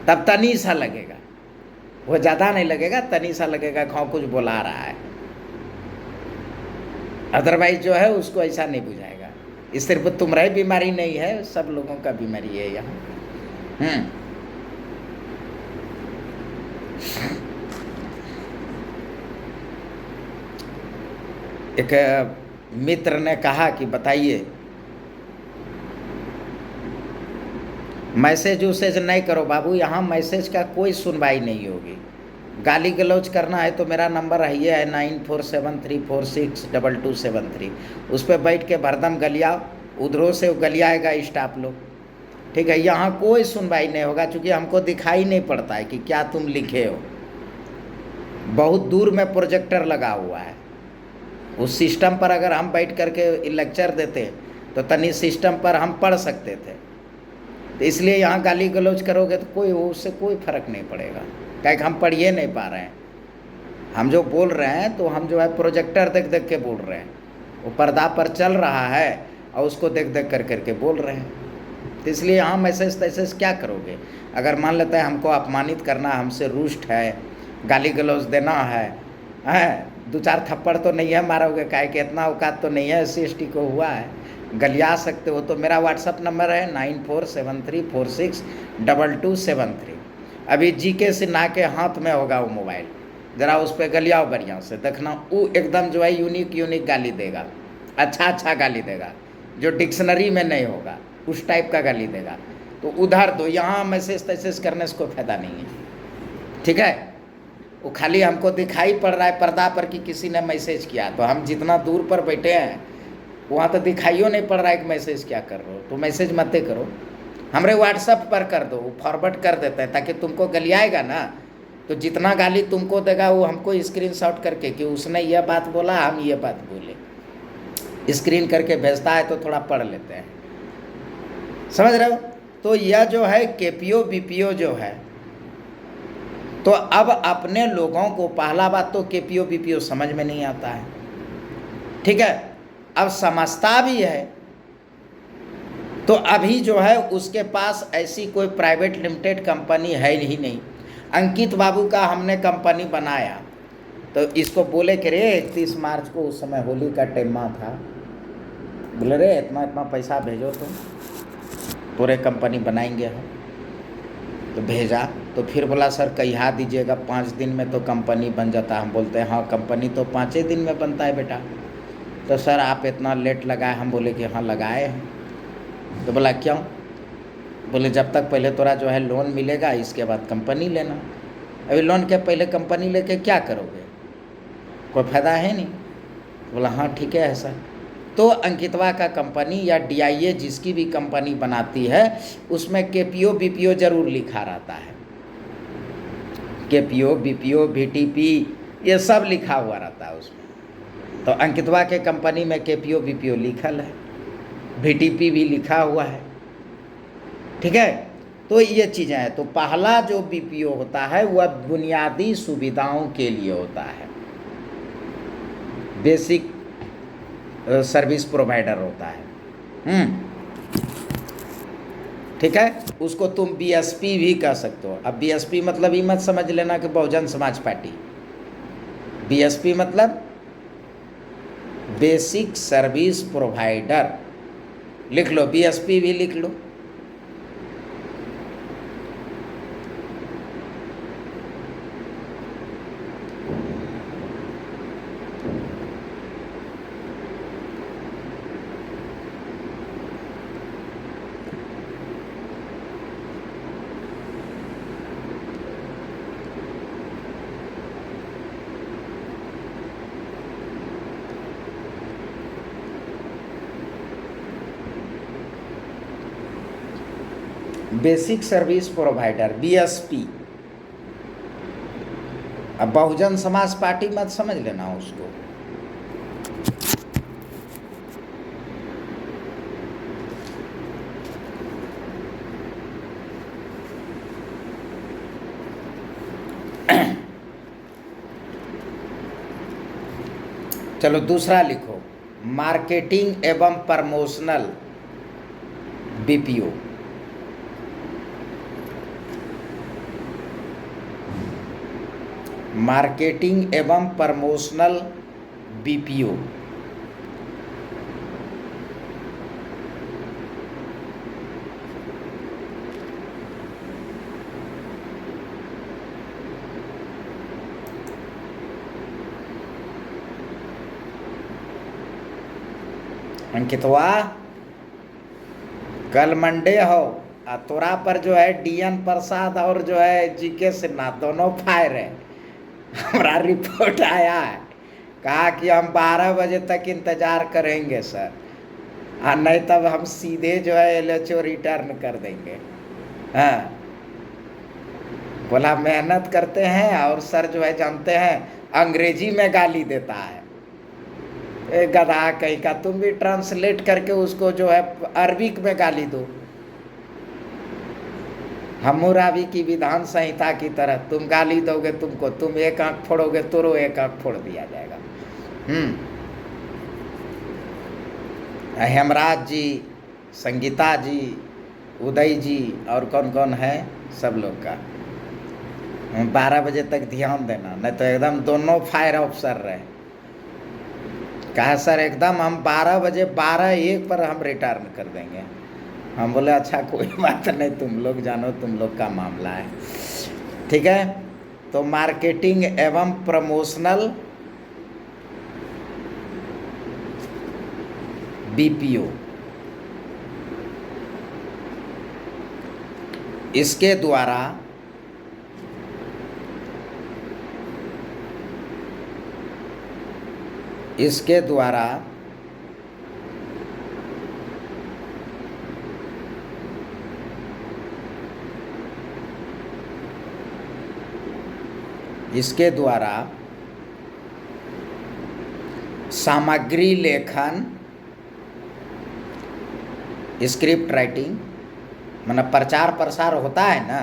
तब तनी सा लगेगा। वो ज़्यादा नहीं लगेगा, तनी सा लगेगा कुछ बुला रहा है। अदरवाइज जो है उसको ऐसा नहीं बुझाएगा। इस सिर्फ तुम्हारी बीमारी नहीं है, सब लोगों का बीमारी है यहाँ। एक मित्र ने कहा कि बताइए, मैसेज उसेज नहीं करो बाबू, यहाँ मैसेज का कोई सुनवाई नहीं होगी। गाली गलौज करना है तो मेरा नंबर है 9473462273। उस पर बैठ के भरदम गलियाओ, उधरों से गलियाएगा स्टाफ लोग, ठीक है। यहाँ कोई सुनवाई नहीं होगा, क्योंकि हमको दिखाई नहीं पड़ता है कि क्या तुम लिखे हो। बहुत दूर में प्रोजेक्टर लगा हुआ है, उस सिस्टम पर अगर हम बैठ करके लेक्चर देते तो तनी सिस्टम पर हम पढ़ सकते थे। तो इसलिए यहाँ गाली गलौज करोगे तो कोई उससे कोई फर्क नहीं पड़ेगा, क्या हम पढ़ ही नहीं पा रहे हैं। हम जो बोल रहे हैं तो हम जो है प्रोजेक्टर देख देख के बोल रहे हैं, वो पर्दा पर चल रहा है और उसको देख देख कर करके बोल रहे हैं। तो इसलिए यहाँ मैसेज तैसेज क्या करोगे। अगर मान लेता है हमको अपमानित करना, हमसे रुष्ट है, गाली गलौज देना है, 2-4 थप्पड़ तो नहीं है मारोगे, काहे कि इतना औकात तो नहीं है SC/ST को हुआ है, गलिया सकते हो। तो मेरा व्हाट्सअप नंबर है 9473462273। अभी GK सिन्हा के हाथ में होगा वो मोबाइल, ज़रा उस पर गलियाओ बढ़िया से, देखना वो एकदम जो है यूनिक गाली देगा, अच्छा गाली देगा, जो डिक्शनरी में नहीं होगा, उस टाइप का गाली देगा। तो उधर दो, यहाँ मैसेज तैसेज करने से कोई फायदा नहीं है, ठीक है। वो खाली हमको दिखाई पड़ रहा है पर्दा पर कि किसी ने मैसेज किया, तो हम जितना दूर पर बैठे हैं वहाँ तो दिखाइयो नहीं पड़ रहा है कि मैसेज क्या कर रहे हो। तो मैसेज मत करो, हमारे व्हाट्सएप पर कर दो, वो फॉरवर्ड कर देते हैं, ताकि तुमको गलियाएगा ना तो जितना गाली तुमको देगा वो हमको स्क्रीनशॉट करके कि उसने यह बात बोला, हम ये बात बोले, स्क्रीन करके भेजता है, तो थोड़ा पढ़ लेते हैं, समझ रहे हो। तो यह जो है केपीओ बीपीओ जो है, तो अब अपने लोगों को पहला बात तो केपीओ बीपीओ समझ में नहीं आता है, ठीक है। अब समझता भी है तो अभी जो है उसके पास ऐसी कोई प्राइवेट लिमिटेड कंपनी है ही नहीं। अंकित बाबू का हमने कंपनी बनाया तो इसको बोले कि रे 31 मार्च को, उस समय होली का टेमा था, बोले रे इतना पैसा भेजो तुम, पूरे कंपनी बनाएंगे हम। तो भेजा, तो फिर बोला सर कहिया दीजिएगा, 5 दिन में तो कंपनी बन जाता है। हम बोलते हैं हाँ कंपनी तो 5 दिन में बनता है बेटा। तो सर आप इतना लेट लगाए, हम बोले कि हाँ लगाए हैं। तो बोला क्यों, बोले जब तक पहले तोरा जो है लोन मिलेगा, इसके बाद कंपनी लेना। अभी लोन के पहले कंपनी लेके क्या करोगे, कोई फ़ायदा है नहीं। बोला हाँ ठीक है सर। तो अंकितवा का कंपनी या DIA जिसकी भी कंपनी बनाती है उसमें KPO BPO जरूर लिखा रहता है। KPO BPO VTP ये सब लिखा हुआ रहता है उसमें। तो अंकितवा के कंपनी में KPO BPO लिखल है, VTP भी लिखा हुआ है, ठीक है। तो ये चीज़ें हैं। तो पहला जो BPO होता है वह बुनियादी सुविधाओं के लिए होता है, बेसिक सर्विस प्रोवाइडर होता है, ठीक है। उसको तुम BSP भी कह सकते हो। अब BSP मतलब ये मत समझ लेना कि बहुजन समाज पार्टी। BSP मतलब बेसिक सर्विस प्रोवाइडर, लिख लो, BSP भी लिख लो। Basic service provider BSP। अब बहुजन समाज पार्टी मत समझ लेना उसको। चलो दूसरा लिखो, मार्केटिंग एवं प्रमोशनल BPO। मार्केटिंग एवं प्रमोशनल BPO। अंकितवा कल मंडे हो, तोरा पर जो है DN प्रसाद और जो है GK सिन्हा दोनों फायर है। हमारा रिपोर्ट आया है, कहा कि हम 12 बजे तक इंतज़ार करेंगे सर, नहीं तब हम सीधे जो है LHO रिटर्न कर देंगे। हाँ, बोला मेहनत करते हैं और सर जो है जानते हैं अंग्रेजी में गाली देता है। गधा कहीं का, तुम भी ट्रांसलेट करके उसको जो है अरबिक में गाली दो। हम्मुराबी की विधान संहिता की तरह तुम गाली दोगे, तुमको तुम एक आंख फोड़ोगे तो एक आंख फोड़ दिया जाएगा। हेमराज जी, संगीता जी, उदय जी और कौन कौन है सब लोग का 12 बजे तक ध्यान देना, नहीं तो एकदम दोनों फायर ऑफिसर रहे। कहा सर एकदम हम 12 बजे 12:01 पर हम रिटर्न कर देंगे। हम बोले अच्छा कोई बात नहीं, तुम लोग जानो, तुम लोग का मामला है, ठीक है। तो मार्केटिंग एवं प्रमोशनल BPO, इसके द्वारा इसके द्वारा सामग्री लेखन, स्क्रिप्ट राइटिंग, मतलब प्रचार प्रसार होता है ना,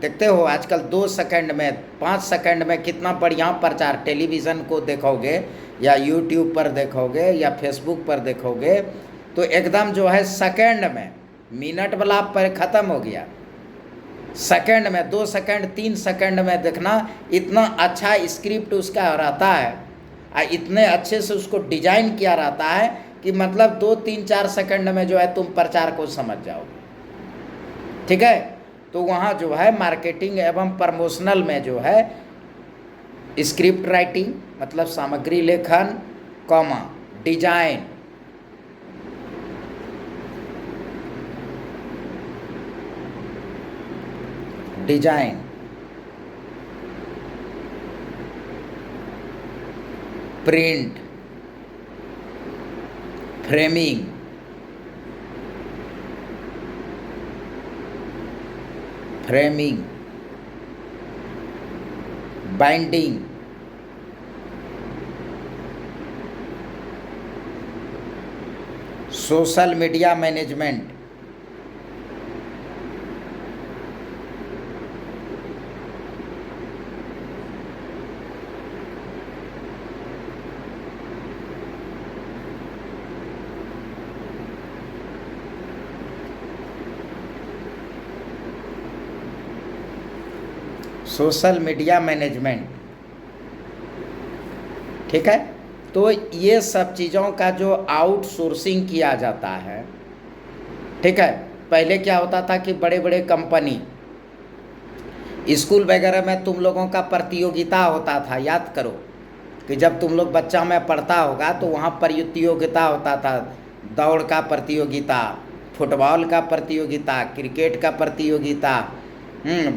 देखते हो आजकल 2 सेकंड में 5 सेकंड में कितना बढ़िया प्रचार, टेलीविज़न को देखोगे या यूट्यूब पर देखोगे या फेसबुक पर देखोगे तो एकदम जो है सेकंड में, मिनट वाला पर ख़त्म हो गया, सेकंड में 2 सेकंड 3 सेकंड में देखना, इतना अच्छा स्क्रिप्ट उसका रहता है और इतने अच्छे से उसको डिजाइन किया रहता है कि मतलब 2 3 4 सेकंड में जो है तुम प्रचार को समझ जाओगे, ठीक है। तो वहाँ जो है मार्केटिंग एवं प्रमोशनल में जो है स्क्रिप्ट राइटिंग मतलब सामग्री लेखन, comma design, print, framing, framing, binding, social media management, social media management, ठीक है। तो ये सब चीज़ों का जो आउटसोर्सिंग किया जाता है, ठीक है। पहले क्या होता था कि बड़े बड़े कंपनी, स्कूल वगैरह में तुम लोगों का प्रतियोगिता होता था, याद करो कि जब तुम लोग बच्चा में पढ़ता होगा तो वहाँ प्रतियोगिता होता था, दौड़ का प्रतियोगिता, फुटबॉल का प्रतियोगिता, क्रिकेट का प्रतियोगिता,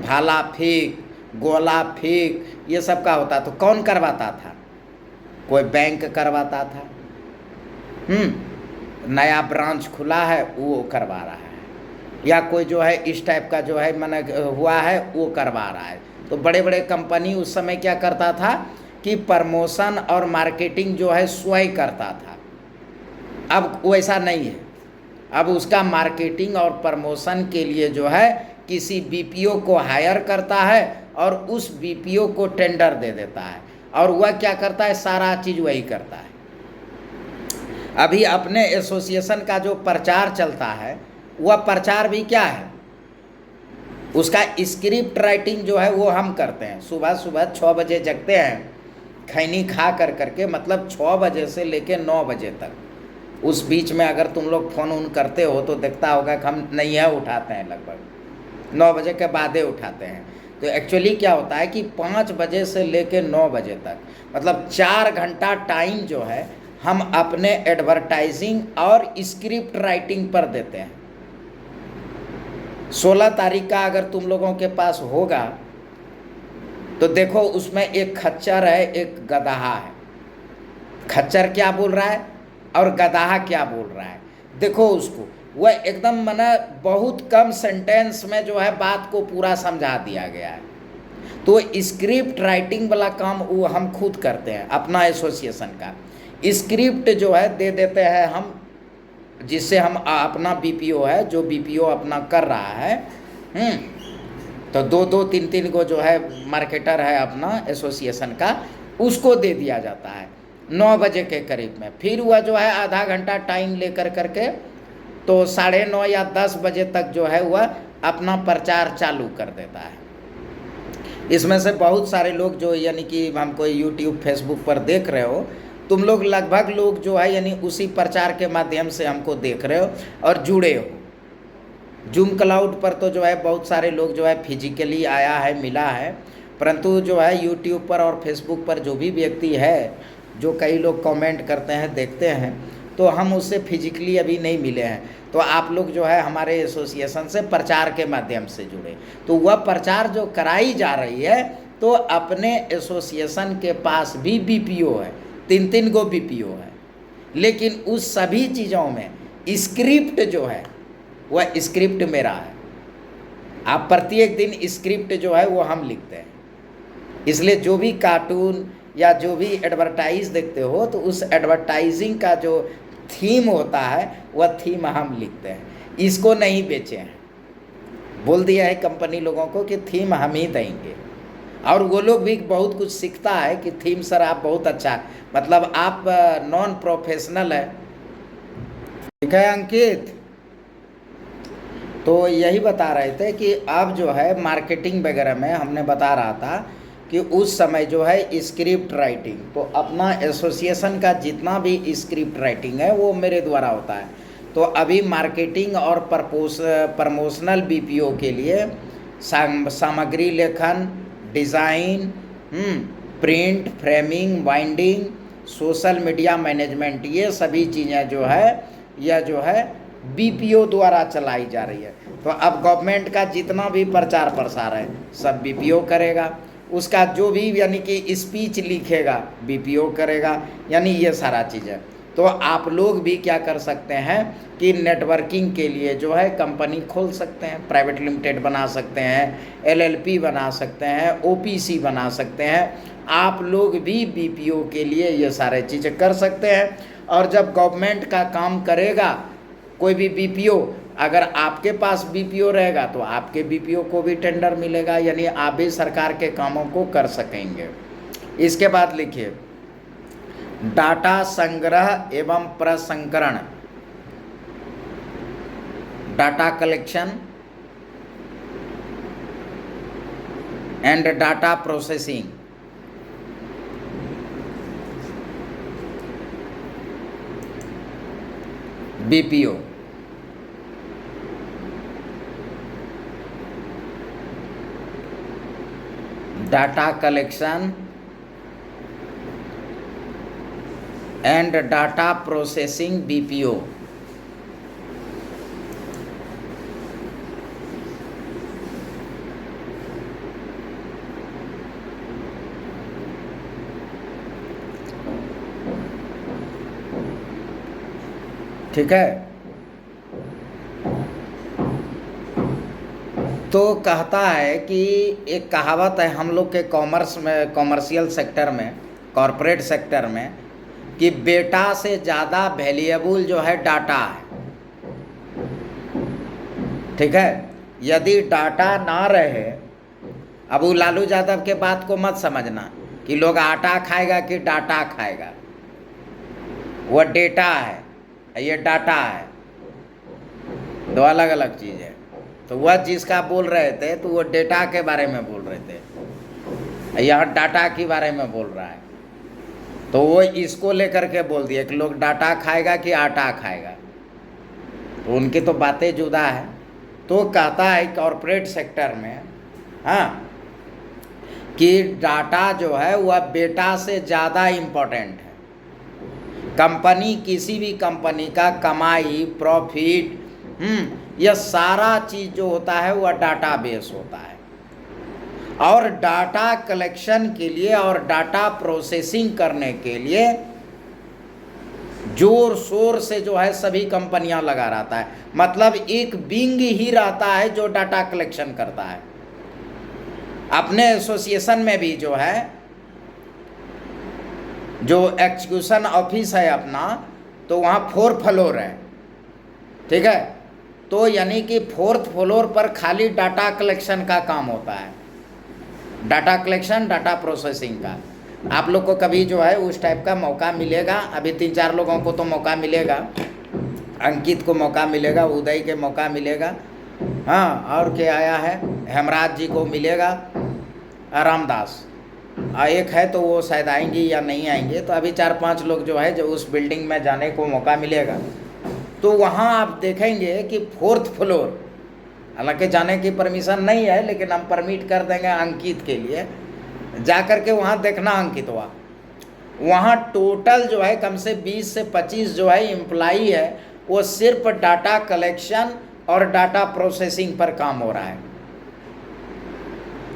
भाला फेंक, गोला फेंक, ये सब का होता। तो कौन करवाता था? कोई बैंक करवाता था, नया ब्रांच खुला है वो करवा रहा है, या कोई जो है इस टाइप का जो है मैंने हुआ है वो करवा रहा है। तो बड़े बड़े कंपनी उस समय क्या करता था कि प्रमोशन और मार्केटिंग जो है स्वयं करता था। अब वैसा नहीं है, अब उसका मार्केटिंग और प्रमोशन के लिए जो है किसी बीपीओ को हायर करता है और उस बीपीओ को टेंडर दे देता है, और वह क्या करता है, सारा चीज़ वही करता है। अभी अपने एसोसिएशन का जो प्रचार चलता है वह प्रचार भी क्या है, उसका स्क्रिप्ट राइटिंग जो है वो हम करते हैं। सुबह सुबह 6 बजे जगते हैं, खैनी खा कर करके, मतलब 6 बजे से लेके 9 बजे तक। उस बीच में अगर तुम लोग फ़ोन उन करते हो तो देखता होगा कि हम नहीं है उठाते हैं, लगभग 9 बजे के बाद ही उठाते हैं। तो एक्चुअली क्या होता है कि 5 बजे से लेके 9 बजे तक, मतलब 4 घंटा टाइम जो है हम अपने एडवर्टाइजिंग और स्क्रिप्ट राइटिंग पर देते हैं। 16 तारीख का अगर तुम लोगों के पास होगा तो देखो उसमें एक खच्चर है, एक गदहा है। खच्चर क्या बोल रहा है और गदहा क्या बोल रहा है, देखो उसको। वह एकदम मना बहुत कम सेंटेंस में जो है बात को पूरा समझा दिया गया है। तो स्क्रिप्ट राइटिंग वाला काम वो हम खुद करते हैं, अपना एसोसिएशन का स्क्रिप्ट जो है दे देते हैं हम, जिससे हम अपना बीपीओ है, जो बीपीओ अपना कर रहा है, तो 2-2, 3-3 को जो है मार्केटर है अपना एसोसिएशन का, उसको दे दिया जाता है 9 बजे के करीब में। फिर वह जो है आधा घंटा टाइम लेकर करके तो 9:30 या 10 बजे तक जो है वह अपना प्रचार चालू कर देता है। इसमें से बहुत सारे लोग जो यानी कि हमको यूट्यूब फेसबुक पर देख रहे हो, तुम लोग लगभग लोग जो है यानी उसी प्रचार के माध्यम से हमको देख रहे हो और जुड़े हो। जूम क्लाउड पर तो जो है बहुत सारे लोग जो है फिजिकली आया है, मिला है, परंतु जो है यूट्यूब पर और फेसबुक पर जो भी व्यक्ति है, जो कई लोग कमेंट करते हैं, देखते हैं, तो हम उससे फिजिकली अभी नहीं मिले हैं। तो आप लोग जो है हमारे एसोसिएशन से प्रचार के माध्यम से जुड़े, तो वह प्रचार जो कराई जा रही है, तो अपने एसोसिएशन के पास भी बीपीओ है, 3-3 गो बीपीओ है, लेकिन उस सभी चीज़ों में स्क्रिप्ट जो है वह स्क्रिप्ट मेरा है। आप प्रत्येक दिन स्क्रिप्ट जो है वो हम लिखते हैं, इसलिए जो भी कार्टून या जो भी एडवर्टाइज देखते हो तो उस एडवर्टाइजिंग का जो थीम होता है वह थीम हम लिखते हैं। इसको नहीं बेचे हैं, बोल दिया है कंपनी लोगों को कि थीम हम ही देंगे, और वो लोग भी बहुत कुछ सीखता है कि थीम सर आप बहुत अच्छा, मतलब आप नॉन प्रोफेशनल है, ठीक है अंकित। तो यही बता रहे थे कि अब जो है मार्केटिंग वगैरह में हमने बता रहा था कि उस समय जो है स्क्रिप्ट राइटिंग, तो अपना एसोसिएशन का जितना भी स्क्रिप्ट राइटिंग है वो मेरे द्वारा होता है। तो अभी मार्केटिंग और प्रमोशनल बीपीओ के लिए सामग्री लेखन, design, print, framing, binding, social media management, ये सभी चीज़ें जो है यह जो है बीपीओ द्वारा चलाई जा रही है। तो अब गवर्नमेंट का जितना भी प्रचार प्रसार है सब बीपीओ करेगा, उसका जो भी यानी कि स्पीच लिखेगा बीपीओ करेगा, यानी ये सारा चीज़ है। तो आप लोग भी क्या कर सकते हैं कि नेटवर्किंग के लिए जो है कंपनी खोल सकते हैं, प्राइवेट लिमिटेड बना सकते हैं, एलएलपी बना सकते हैं, ओपीसी बना सकते हैं। आप लोग भी बीपीओ के लिए ये सारे चीज़ें कर सकते हैं। और जब गवर्नमेंट का काम करेगा कोई भी बीपीओ, अगर आपके पास बीपीओ रहेगा तो आपके बीपीओ को भी टेंडर मिलेगा, यानी आप भी सरकार के कामों को कर सकेंगे। इसके बाद लिखिए, डाटा संग्रह एवं प्रसंस्करण, data collection and data processing, BPO. Data collection and data processing, BPO. ठीक है, तो कहता है कि एक कहावत है हम लोग के कॉमर्स में, कॉमर्शियल सेक्टर में, कॉरपोरेट सेक्टर में, कि बेटा से ज़्यादा वैल्यूएबल जो है डाटा है। ठीक है, यदि डाटा ना रहे, अब वो लालू यादव के बात को मत समझना कि लोग आटा खाएगा कि डाटा खाएगा, वह डेटा है, ये डाटा है, दो अलग अलग चीज़ है। तो वह जिसका बोल रहे थे तो वो डेटा के बारे में बोल रहे थे, यहाँ डाटा के बारे में बोल रहा है। तो वो इसको लेकर के बोल दिया कि लोग डाटा खाएगा कि आटा खाएगा, तो उनकी तो बातें जुदा है। तो कहता है कॉरपोरेट सेक्टर में, हाँ, कि डाटा जो है वह बेटा से ज़्यादा इम्पोर्टेंट है। कंपनी, किसी भी कंपनी का कमाई, प्रॉफिट, यह सारा चीज़ जो होता है वह डाटा बेस होता है। और डाटा कलेक्शन के लिए और डाटा प्रोसेसिंग करने के लिए जोर शोर से जो है सभी कंपनियां लगा रहता है। मतलब एक विंग ही रहता है जो डाटा कलेक्शन करता है। अपने एसोसिएशन में भी जो है, जो एग्जीक्यूशन ऑफिस है अपना, तो वहाँ 4 फ्लोर है। ठीक है, तो यानी कि 4th फ्लोर पर खाली डाटा कलेक्शन का काम होता है, डाटा कलेक्शन, डाटा प्रोसेसिंग का। आप लोग को कभी जो है उस टाइप का मौका मिलेगा, अभी 3-4 लोगों को तो मौका मिलेगा, अंकित को मौका मिलेगा, उदय के मौका मिलेगा, हाँ, और क्या आया है, हेमराज जी को मिलेगा, रामदास एक है, तो वो शायद आएंगे या नहीं आएंगे। तो अभी 4-5 लोग जो है जो उस बिल्डिंग में जाने को मौका मिलेगा। तो वहाँ आप देखेंगे कि 4th फ्लोर, हालांकि जाने की परमिशन नहीं है, लेकिन हम परमिट कर देंगे अंकित के लिए, जा कर के वहाँ देखना अंकित हुआ। वहाँ टोटल जो है कम से 20 से 25 जो है एम्प्लॉई है, वो सिर्फ डाटा कलेक्शन और डाटा प्रोसेसिंग पर काम हो रहा है।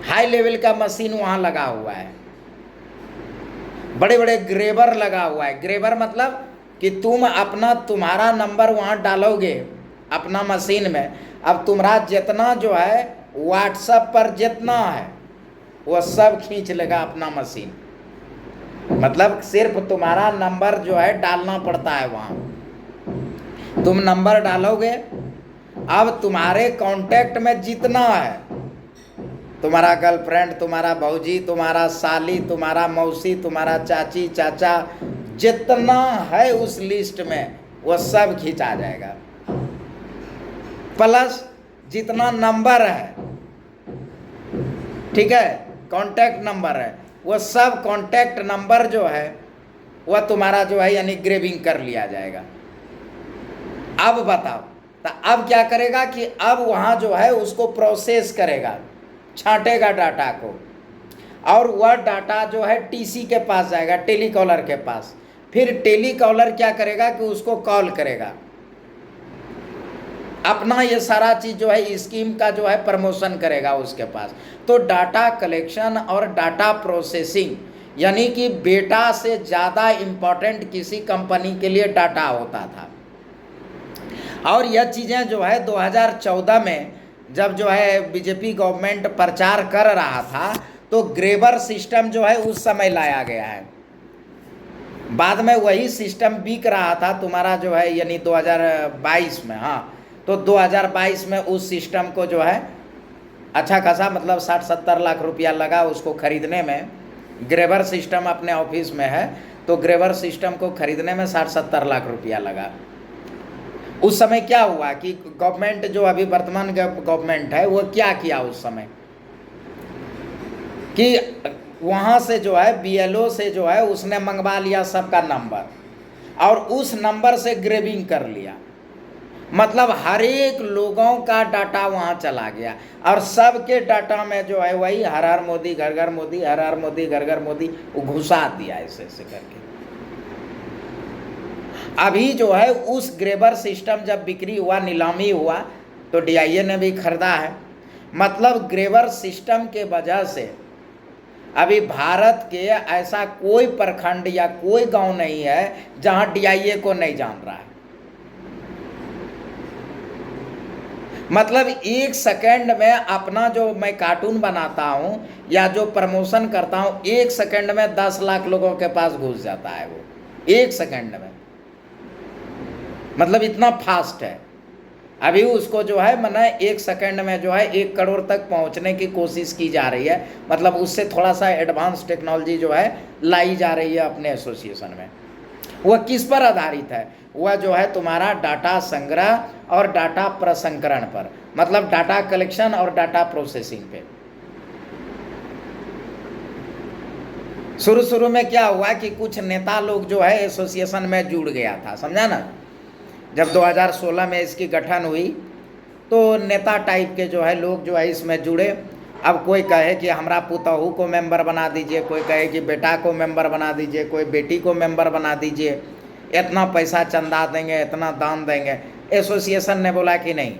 हाई लेवल का मशीन वहाँ लगा हुआ है, बड़े बड़े ग्रेबर लगा हुआ है। ग्रेबर मतलब कि तुम्हारा नंबर वहाँ डालोगे अपना मशीन में, अब तुम्हारा जितना जो है व्हाट्सएप पर जितना है वो सब खींच लेगा अपना मशीन। मतलब सिर्फ तुम्हारा नंबर जो है डालना पड़ता है वहाँ। तुम नंबर डालोगे, अब तुम्हारे कांटेक्ट में जितना है, तुम्हारा गर्लफ्रेंड, तुम्हारा भौजी, तुम्हारा साली, तुम्हारा मौसी, तुम्हारा चाची, चाचा, जितना है उस लिस्ट में वो सब खींचा जाएगा। प्लस जितना नंबर है, ठीक है, कांटेक्ट नंबर है, वो सब कांटेक्ट नंबर जो है वह तुम्हारा जो है यानी ग्रेविंग कर लिया जाएगा। अब बताओ, तो अब क्या करेगा कि अब वहाँ जो है उसको प्रोसेस करेगा, छांटेगा डाटा को, और वह डाटा जो है टीसी के पास जाएगा, टेलीकॉलर के पास। फिर टेलीकॉलर क्या करेगा कि उसको कॉल करेगा, अपना ये सारा चीज़ जो है स्कीम का जो है प्रमोशन करेगा उसके पास। तो डाटा कलेक्शन और डाटा प्रोसेसिंग यानी कि बेटा से ज़्यादा इम्पोर्टेंट किसी कंपनी के लिए डाटा होता था। और यह चीज़ें जो है 2014 में जब जो है बीजेपी गवर्नमेंट प्रचार कर रहा था तो ग्रेबर सिस्टम जो है उस समय लाया गया है। बाद में वही सिस्टम बिक रहा था तुम्हारा जो है यानी 2022 में। हाँ, तो 2022 में उस सिस्टम को जो है अच्छा खासा मतलब 60-70 लाख रुपया लगा उसको खरीदने में। ग्रेबर सिस्टम अपने ऑफिस में है तो ग्रेबर सिस्टम को खरीदने में 60-70 लाख रुपया लगा। उस समय क्या हुआ कि गवर्नमेंट जो अभी वर्तमान गवर्नमेंट है वो क्या किया उस समय कि वहाँ से जो है BLO से जो है उसने मंगवा लिया सबका नंबर और उस नंबर से ग्रेबिंग कर लिया। मतलब हर एक लोगों का डाटा वहाँ चला गया और सबके डाटा में जो है वही हर हर मोदी घर घर मोदी, हर हर मोदी घर घर मोदी, वो घुसा दिया ऐसे ऐसे करके। अभी जो है उस ग्रेबर सिस्टम जब बिक्री हुआ, नीलामी हुआ तो DIA ने भी खरीदा है। मतलब ग्रेबर सिस्टम के वजह से अभी भारत के ऐसा कोई प्रखंड या कोई गांव नहीं है जहां DIA को नहीं जान रहा है। मतलब एक सेकंड में अपना जो मैं कार्टून बनाता हूं या जो प्रमोशन करता हूं, एक सेकंड में 10 लाख लोगों के पास घुस जाता है वो, एक सेकंड में। मतलब इतना फास्ट है। अभी उसको जो है मैंने एक सेकंड में जो है 1 करोड़ तक पहुंचने की कोशिश की जा रही है। मतलब उससे थोड़ा सा एडवांस टेक्नोलॉजी जो है लाई जा रही है अपने एसोसिएशन में। वह किस पर आधारित है? वह जो है तुम्हारा डाटा संग्रह और डाटा प्रसंस्करण पर, मतलब डाटा कलेक्शन और डाटा प्रोसेसिंग पे। शुरू में क्या हुआ कि कुछ नेता लोग जो है एसोसिएशन में जुड़ गया था, समझा ना। जब 2016 में इसकी गठन हुई तो नेता टाइप के जो है लोग जो है इसमें जुड़े। अब कोई कहे कि हमारा पुतहू को मेंबर बना दीजिए, कोई कहे कि बेटा को मेंबर बना दीजिए, कोई बेटी को मेंबर बना दीजिए, इतना पैसा चंदा देंगे, इतना दान देंगे। एसोसिएशन ने बोला कि नहीं,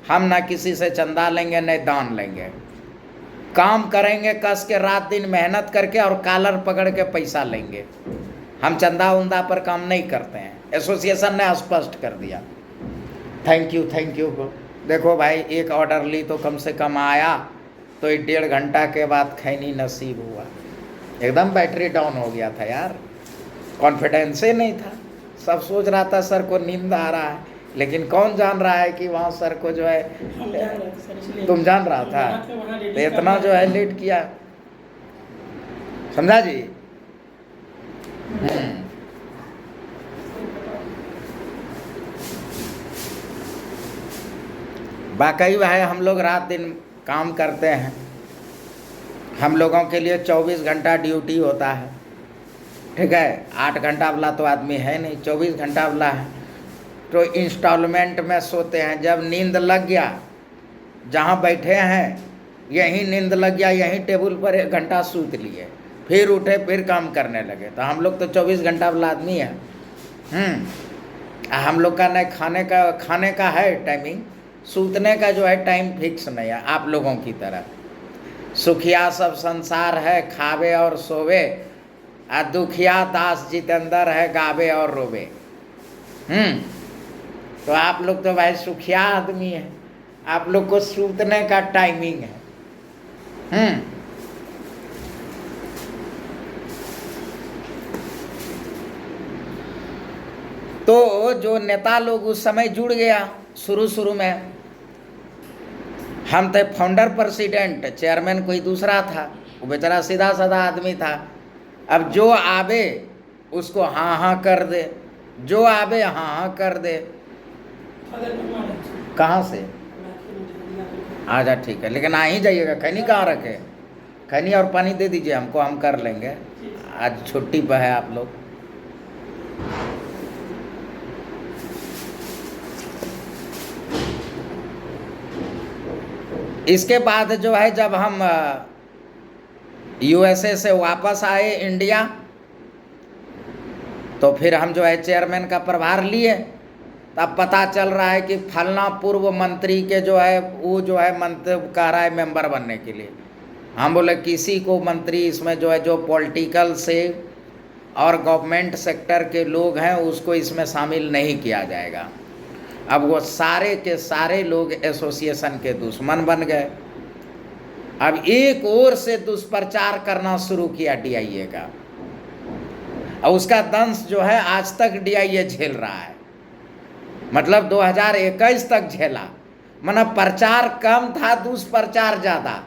हम ना किसी से चंदा लेंगे न दान लेंगे, काम करेंगे कस के रात दिन मेहनत करके और कॉलर पकड़ के पैसा लेंगे। हम चंदा उंदा पर काम नहीं करते हैं। एसोसिएशन ने स्पष्ट कर दिया। थैंक यू देखो भाई, एक ऑर्डर ली तो कम से कम आया तो 1.5 घंटा के बाद खैनी नसीब हुआ। एकदम बैटरी डाउन हो गया था यार, कॉन्फिडेंस ही नहीं था। सब सोच रहा था सर को नींद आ रहा है, लेकिन कौन जान रहा है कि वहाँ सर को जो है, तुम जान रहा था तो इतना जो है लेट किया, समझा जी। वाकई भाई हम लोग रात दिन काम करते हैं। हम लोगों के लिए 24 घंटा ड्यूटी होता है, ठीक है। 8 घंटा वाला तो आदमी है नहीं, 24 घंटा वाला है। तो इंस्टॉलमेंट में सोते हैं। जब नींद लग गया, जहाँ बैठे हैं यहीं नींद लग गया, यहीं टेबल पर 1 घंटा सूत लिए, फिर उठे फिर काम करने लगे। तो हम लोग तो 24 घंटा वाला आदमी है। हम लोग का नहीं खाने का है टाइमिंग, सूतने का जो है टाइम फिक्स नहीं है आप लोगों की तरह। सुखिया सब संसार है खावे और सोवे, आ दुखिया दास जितेंद्र है गावे और रोवे। तो आप लोग तो भाई सुखिया आदमी है, आप लोग को सूतने का टाइमिंग है। तो जो नेता लोग उस समय जुड़ गया शुरू में। हम थे फाउंडर प्रेसिडेंट, चेयरमैन कोई दूसरा था, वो बेचारा सीधा साधा आदमी था। अब जो आवे उसको हाँ कर दे, जो आवे हाँ कर दे। कहाँ से आ जा, ठीक है, लेकिन आ ही जाइएगा। खैनी कहाँ रखे? खैनी और पानी दे दीजिए हमको, हम कर लेंगे। आज छुट्टी पर है आप लोग। इसके बाद जो है जब हम USA से वापस आए इंडिया, तो फिर हम जो है चेयरमैन का प्रभार लिए। तब पता चल रहा है कि फलना पूर्व मंत्री के जो है वो जो है मंत्री कह रहा है मेंबर बनने के लिए। हम बोले किसी को मंत्री इसमें जो है जो पॉलिटिकल से और गवर्नमेंट सेक्टर के लोग हैं उसको इसमें शामिल नहीं किया जाएगा। अब वो सारे के सारे लोग एसोसिएशन के दुश्मन बन गए। अब एक ओर से दुष्प्रचार करना शुरू किया डीआईए का, और उसका दंश जो है आज तक डीआईए झेल रहा है। मतलब 2021 तक झेला। मतलब प्रचार कम था, दुष्प्रचार ज्यादा।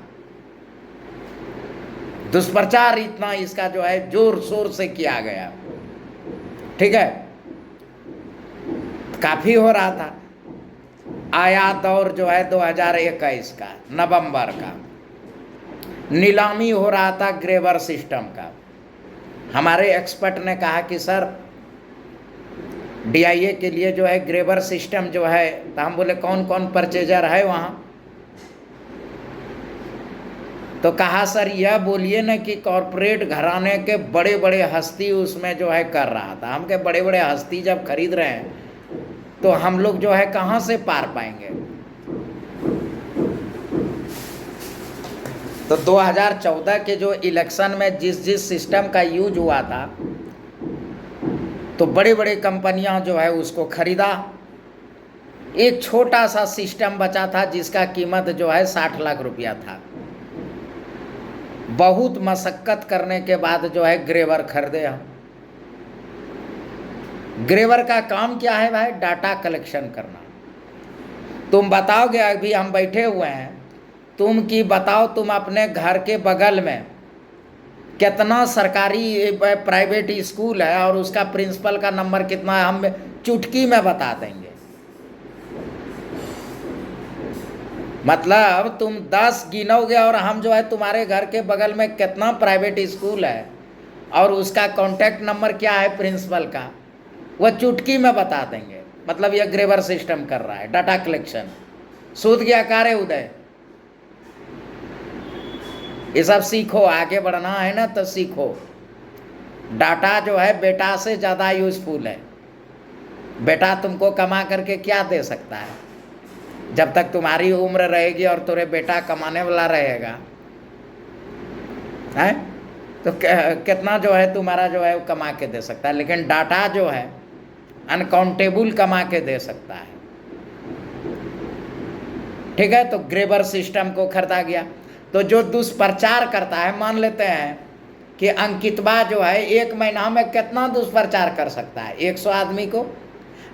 दुष्प्रचार इतना इसका जो है जोर शोर से किया गया, ठीक है। काफी हो रहा था। आया दौर जो है 2021 का नवंबर का, नीलामी हो रहा था ग्रेवर सिस्टम का। हमारे एक्सपर्ट ने कहा कि सर डीआईए के लिए जो है ग्रेवर सिस्टम जो है, तो हम बोले कौन कौन परचेजर है वहाँ? तो कहा सर यह बोलिए ना कि कॉरपोरेट घराने के बड़े बड़े हस्ती उसमें जो है कर रहा था। हम के बड़े बड़े हस्ती जब खरीद रहे हैं तो हम लोग जो है कहाँ से पार पाएंगे? तो 2014 के जो इलेक्शन में जिस सिस्टम का यूज हुआ था, तो बड़े बड़े कंपनियां जो है उसको खरीदा। एक छोटा सा सिस्टम बचा था जिसका कीमत जो है 60 लाख रुपया था। बहुत मशक्कत करने के बाद जो है ग्रेवर खरीदे हम। ग्रेवर का काम क्या है भाई? डाटा कलेक्शन करना। तुम बताओगे, अभी हम बैठे हुए हैं, तुम की बताओ तुम अपने घर के बगल में कितना सरकारी प्राइवेट स्कूल है और उसका प्रिंसिपल का नंबर कितना है, हम चुटकी में बता देंगे। मतलब तुम 10 गिनोगे और हम जो है तुम्हारे घर के बगल में कितना प्राइवेट स्कूल है और उसका कॉन्टैक्ट नंबर क्या है प्रिंसिपल का, वह चुटकी में बता देंगे। मतलब यह ग्रेवर सिस्टम कर रहा है, डाटा कलेक्शन। सूद गया कार्य उदय। ये सब सीखो, आगे बढ़ना है ना तो सीखो। डाटा जो है बेटा से ज़्यादा यूजफुल है। बेटा तुमको कमा करके क्या दे सकता है? जब तक तुम्हारी उम्र रहेगी और तुम्हारे बेटा कमाने वाला रहेगा, है तो कितना जो है तुम्हारा जो है वो कमा के दे सकता है। लेकिन डाटा जो है अनकाउंटेबल कमा के दे सकता है, ठीक है। तो ग्रेवर सिस्टम को खरीदा गया। तो जो दुष्प्रचार करता है, मान लेते हैं कि अंकितवा जो है 1 महीना में कितना दुष्प्रचार कर सकता है 100 आदमी को।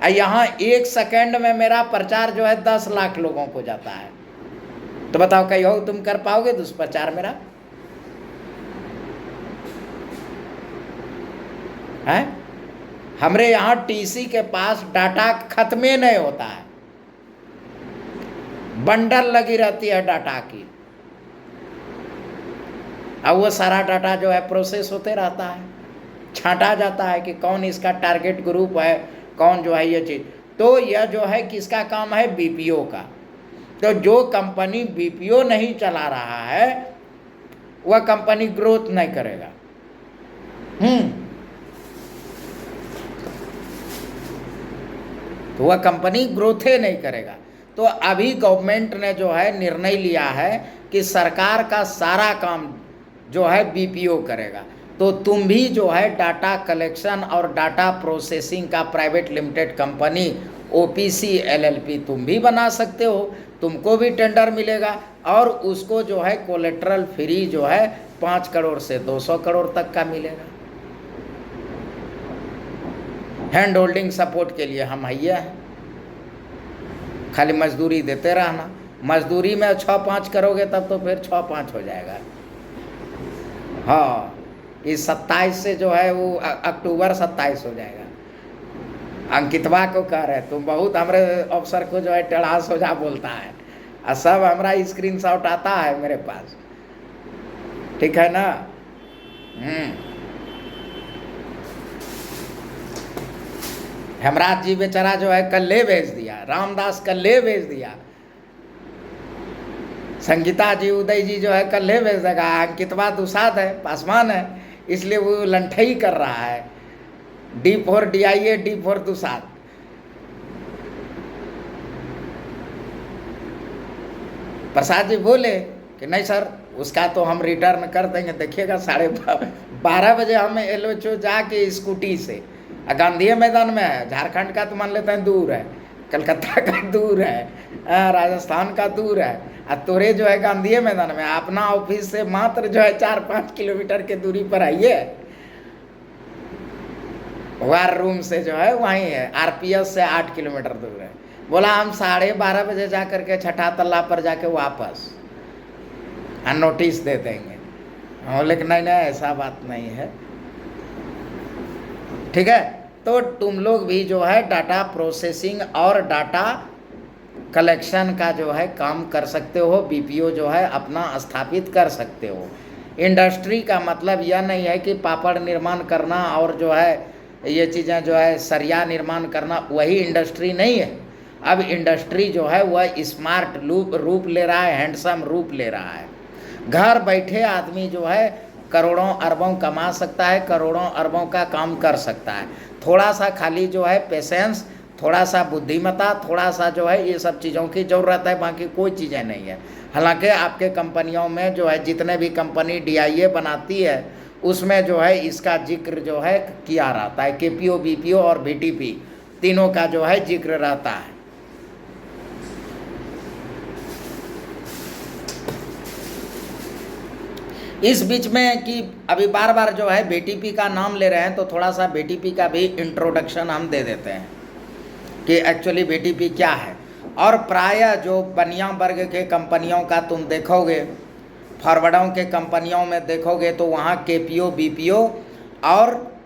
यहाँ 1 सेकंड में मेरा प्रचार जो है 10 लाख लोगों को जाता है। तो बताओ कहीं हो तुम कर पाओगे दुष्प्रचार मेरा? है हमरे यहाँ टीसी के पास डाटा खत्म ही नहीं होता है, बंडल लगी रहती है डाटा की। अब वो सारा डाटा जो है प्रोसेस होते रहता है, छांटा जाता है कि कौन इसका टारगेट ग्रुप है, कौन जो है ये चीज़। तो यह जो है किसका काम है? बीपीओ का। तो जो कंपनी बीपीओ नहीं चला रहा है वह कंपनी ग्रोथ नहीं करेगा। तो वह कंपनी ग्रोथ ही नहीं करेगा। तो अभी गवर्नमेंट ने जो है निर्णय लिया है कि सरकार का सारा काम जो है बीपीओ करेगा। तो तुम भी जो है डाटा कलेक्शन और डाटा प्रोसेसिंग का private limited company OPC LLP तुम भी बना सकते हो। तुमको भी टेंडर मिलेगा और उसको जो है कोलेट्रल फ्री जो है 5 करोड़ से 200 करोड़ तक का मिलेगा। हैंड होल्डिंग सपोर्ट के लिए हम हैया हैं, खाली मजदूरी देते रहना। मजदूरी में 6-5 करोगे तब तो फिर 6-5 हो जाएगा। हाँ, इस 27 से जो है वो अक्टूबर 27 हो जाएगा। अंकितवा को कह रहे तुम बहुत हमारे अफसर को जो है टेढ़ा सोझा बोलता है, और सब हमारा स्क्रीनशॉट आता है मेरे पास, ठीक है ना। हेमराज जी बेचारा जो है कल्ले भेज दिया, रामदास कल्ले भेज दिया, संगीता जी उदय जी जो है कल्ले भेज देगा। अंकितवा दुसाद है, पासवान है, इसलिए वो लंठई कर रहा है। D4 DIA, D4 Dusad. Prasad ji बोले कि नहीं सर उसका तो हम रिटर्न कर देंगे। देखिएगा 12:30 बजे हम एलोचो जाके स्कूटी से, गांधी मैदान में है, झारखंड का तो मान लेते हैं दूर है, कलकत्ता का दूर है, राजस्थान का दूर है, और तोरे जो है गांधी मैदान में, अपना ऑफिस से मात्र जो है 4-5 किलोमीटर के दूरी पर आइए, वार रूम से जो है वहीं है, आरपीएस से 8 किलोमीटर दूर है। बोला हम 12:30 बजे जा करके छठा तल्ला पर जाके वापस नोटिस दे देंगे। लेकिन नहीं, ऐसा बात नहीं है, ठीक है। तो तुम लोग भी जो है डाटा प्रोसेसिंग और डाटा कलेक्शन का जो है काम कर सकते हो, बीपीओ जो है अपना स्थापित कर सकते हो। इंडस्ट्री का मतलब यह नहीं है कि पापड़ निर्माण करना और जो है ये चीज़ें जो है सरिया निर्माण करना, वही इंडस्ट्री नहीं है। अब इंडस्ट्री जो है वह स्मार्ट रूप ले रहा है, हैंडसम रूप ले रहा है। घर बैठे आदमी जो है करोड़ों अरबों कमा सकता है, करोड़ों अरबों का काम कर सकता है। थोड़ा सा खाली जो है पेशेंस, थोड़ा सा बुद्धिमत्ता, थोड़ा सा जो है ये सब चीज़ों की ज़रूरत है, बाकी कोई चीज़ें नहीं है। हालांकि आपके कंपनियों में जो है जितने भी कंपनी डीआईए बनाती है उसमें जो है इसका जिक्र जो है किया रहता है, केपीओ, बीपीओ और बीटीपी तीनों का जो है जिक्र रहता है। इस बीच में कि अभी बार बार जो है बीटीपी का नाम ले रहे हैं, तो थोड़ा सा बीटीपी का भी इंट्रोडक्शन हम दे देते हैं कि एक्चुअली बीटीपी क्या है। और प्रायः जो बनिया वर्ग के कंपनियों का तुम देखोगे, फॉरवर्डों के कंपनियों में देखोगे तो वहाँ केपीओ, बीपीओ और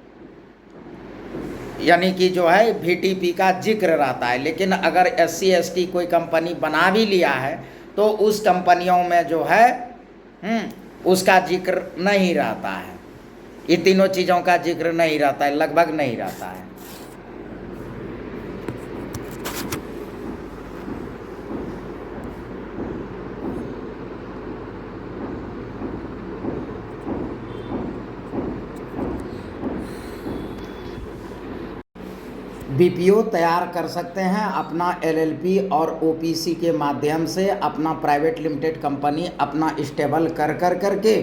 यानी कि जो है बीटीपी का जिक्र रहता है। लेकिन अगर एससी एसटी कोई कंपनी बना भी लिया है तो उस कंपनियों में जो है उसका जिक्र नहीं रहता है, ये तीनों चीज़ों का जिक्र नहीं रहता है, लगभग नहीं रहता है। बीपीओ तैयार कर सकते हैं अपना एलएलपी और ओपीसी के माध्यम से, अपना प्राइवेट लिमिटेड कंपनी अपना स्टेबल कर करके,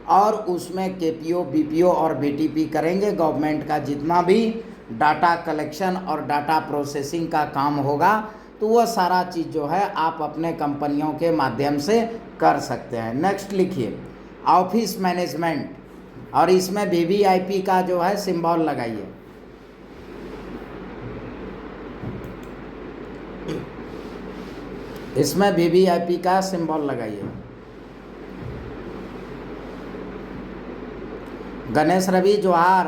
और उसमें केपीओ, बीपीओ और बीटीपी करेंगे। गवर्नमेंट का जितना भी डाटा कलेक्शन और डाटा प्रोसेसिंग का काम होगा तो वह सारा चीज़ जो है आप अपने कंपनियों के माध्यम से कर सकते हैं। नेक्स्ट लिखिए ऑफिस मैनेजमेंट, और इसमें वीवीआईपी का जो है सिंबल लगाइए। इसमें वीवीआईपी का सिंबल लगाइए। गणेश रवि जोहार,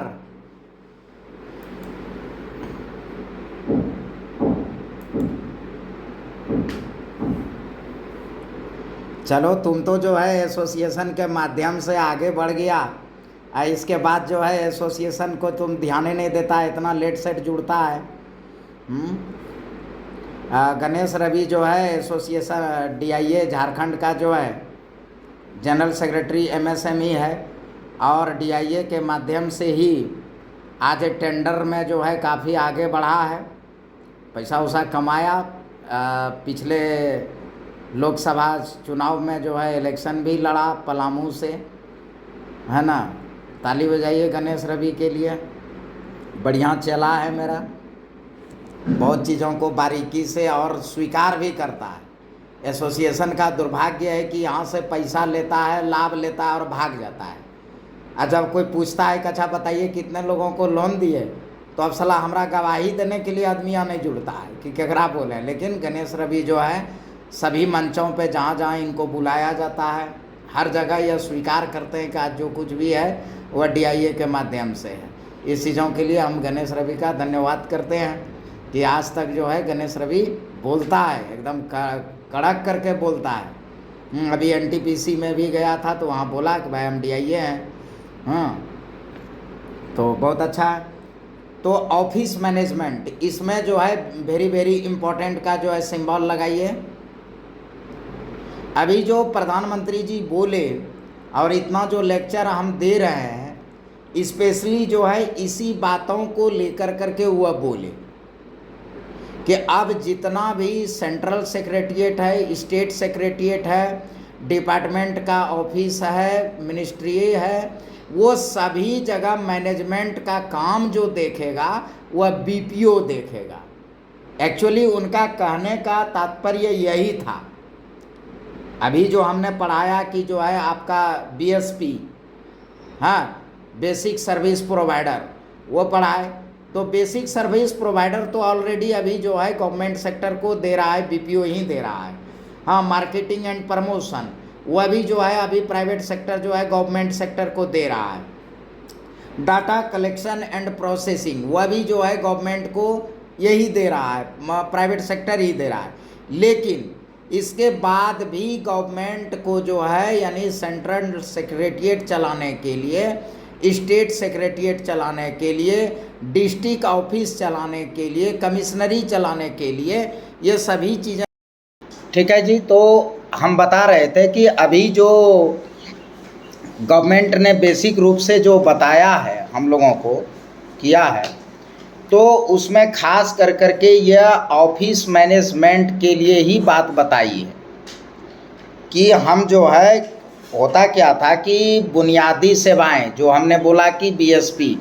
चलो तुम तो जो है एसोसिएशन के माध्यम से आगे बढ़ गया, इसके बाद जो है एसोसिएशन को तुम ध्यान ही नहीं देता, इतना लेट सेट जुड़ता है। गणेश रवि जो है एसोसिएशन डीआईए झारखंड का जो है जनरल सेक्रेटरी एमएसएमई है, और डीआईए के माध्यम से ही आज टेंडर में जो है काफ़ी आगे बढ़ा है, पैसा वैसा कमाया। पिछले लोकसभा चुनाव में जो है इलेक्शन भी लड़ा पलामू से, है ना। ताली बजाइए गणेश रवि के लिए, बढ़िया चला है मेरा, बहुत चीज़ों को बारीकी से और स्वीकार भी करता है। एसोसिएशन का दुर्भाग्य है कि यहाँ से पैसा लेता है, लाभ लेता है और भाग जाता है। और जब कोई पूछता है कि अच्छा बताइए कितने लोगों को लोन दिए, तो अब सलाह हमारा गवाही देने के लिए आदमी यहाँ नहीं जुड़ता है कि केकरा बोले। लेकिन गणेश रवि जो है सभी मंचों पे जहाँ जहाँ इनको बुलाया जाता है, हर जगह यह स्वीकार करते हैं कि आज जो कुछ भी है वह डीआईए के माध्यम से है। इस चीज़ों के लिए हम गणेश रवि का धन्यवाद करते हैं कि आज तक जो है गणेश रवि बोलता है, एकदम कड़क करके बोलता है। अभी एनटीपीसी में भी गया था तो वहाँ बोला कि भाई हम डीआईए हैं, तो बहुत अच्छा है। तो ऑफिस मैनेजमेंट, इसमें जो है वेरी वेरी इम्पोर्टेंट का जो है सिंबल लगाइए। अभी जो प्रधानमंत्री जी बोले और इतना जो लेक्चर हम दे रहे हैं, स्पेशली जो है इसी बातों को लेकर करके वह बोले कि अब जितना भी सेंट्रल सेक्रेटेरिएट है, स्टेट सेक्रेटेरिएट है, डिपार्टमेंट का ऑफिस है, मिनिस्ट्री है, वो सभी जगह मैनेजमेंट का काम जो देखेगा वह बीपीओ देखेगा। एक्चुअली उनका कहने का तात्पर्य यही था। अभी जो हमने पढ़ाया कि जो है आपका बीएसपी, हाँ, बेसिक सर्विस प्रोवाइडर, वो पढ़ाए, तो बेसिक सर्विस प्रोवाइडर तो ऑलरेडी अभी जो है गवर्नमेंट सेक्टर को दे रहा है, बीपीओ ही दे रहा है। हाँ, मार्केटिंग एंड प्रमोशन वह भी जो है अभी प्राइवेट सेक्टर जो है गवर्नमेंट सेक्टर को दे रहा है। डाटा कलेक्शन एंड प्रोसेसिंग वह भी जो है गवर्नमेंट को यही दे रहा है, प्राइवेट सेक्टर ही दे रहा है। लेकिन इसके बाद भी गवर्नमेंट को जो है यानी सेंट्रल सेक्रेटेरिएट चलाने के लिए, स्टेट सेक्रेटेरिएट चलाने के लिए, डिस्ट्रिक्ट ऑफिस चलाने के लिए, कमिश्नरी चलाने के लिए, ये सभी चीज़ें, ठीक है जी। तो हम बता रहे थे कि अभी जो गवर्नमेंट ने बेसिक रूप से जो बताया है हम लोगों को किया है, तो उसमें खास कर करके यह ऑफिस मैनेजमेंट के लिए ही बात बताई है कि हम जो है, होता क्या था कि बुनियादी सेवाएं जो हमने बोला कि बीएसपी,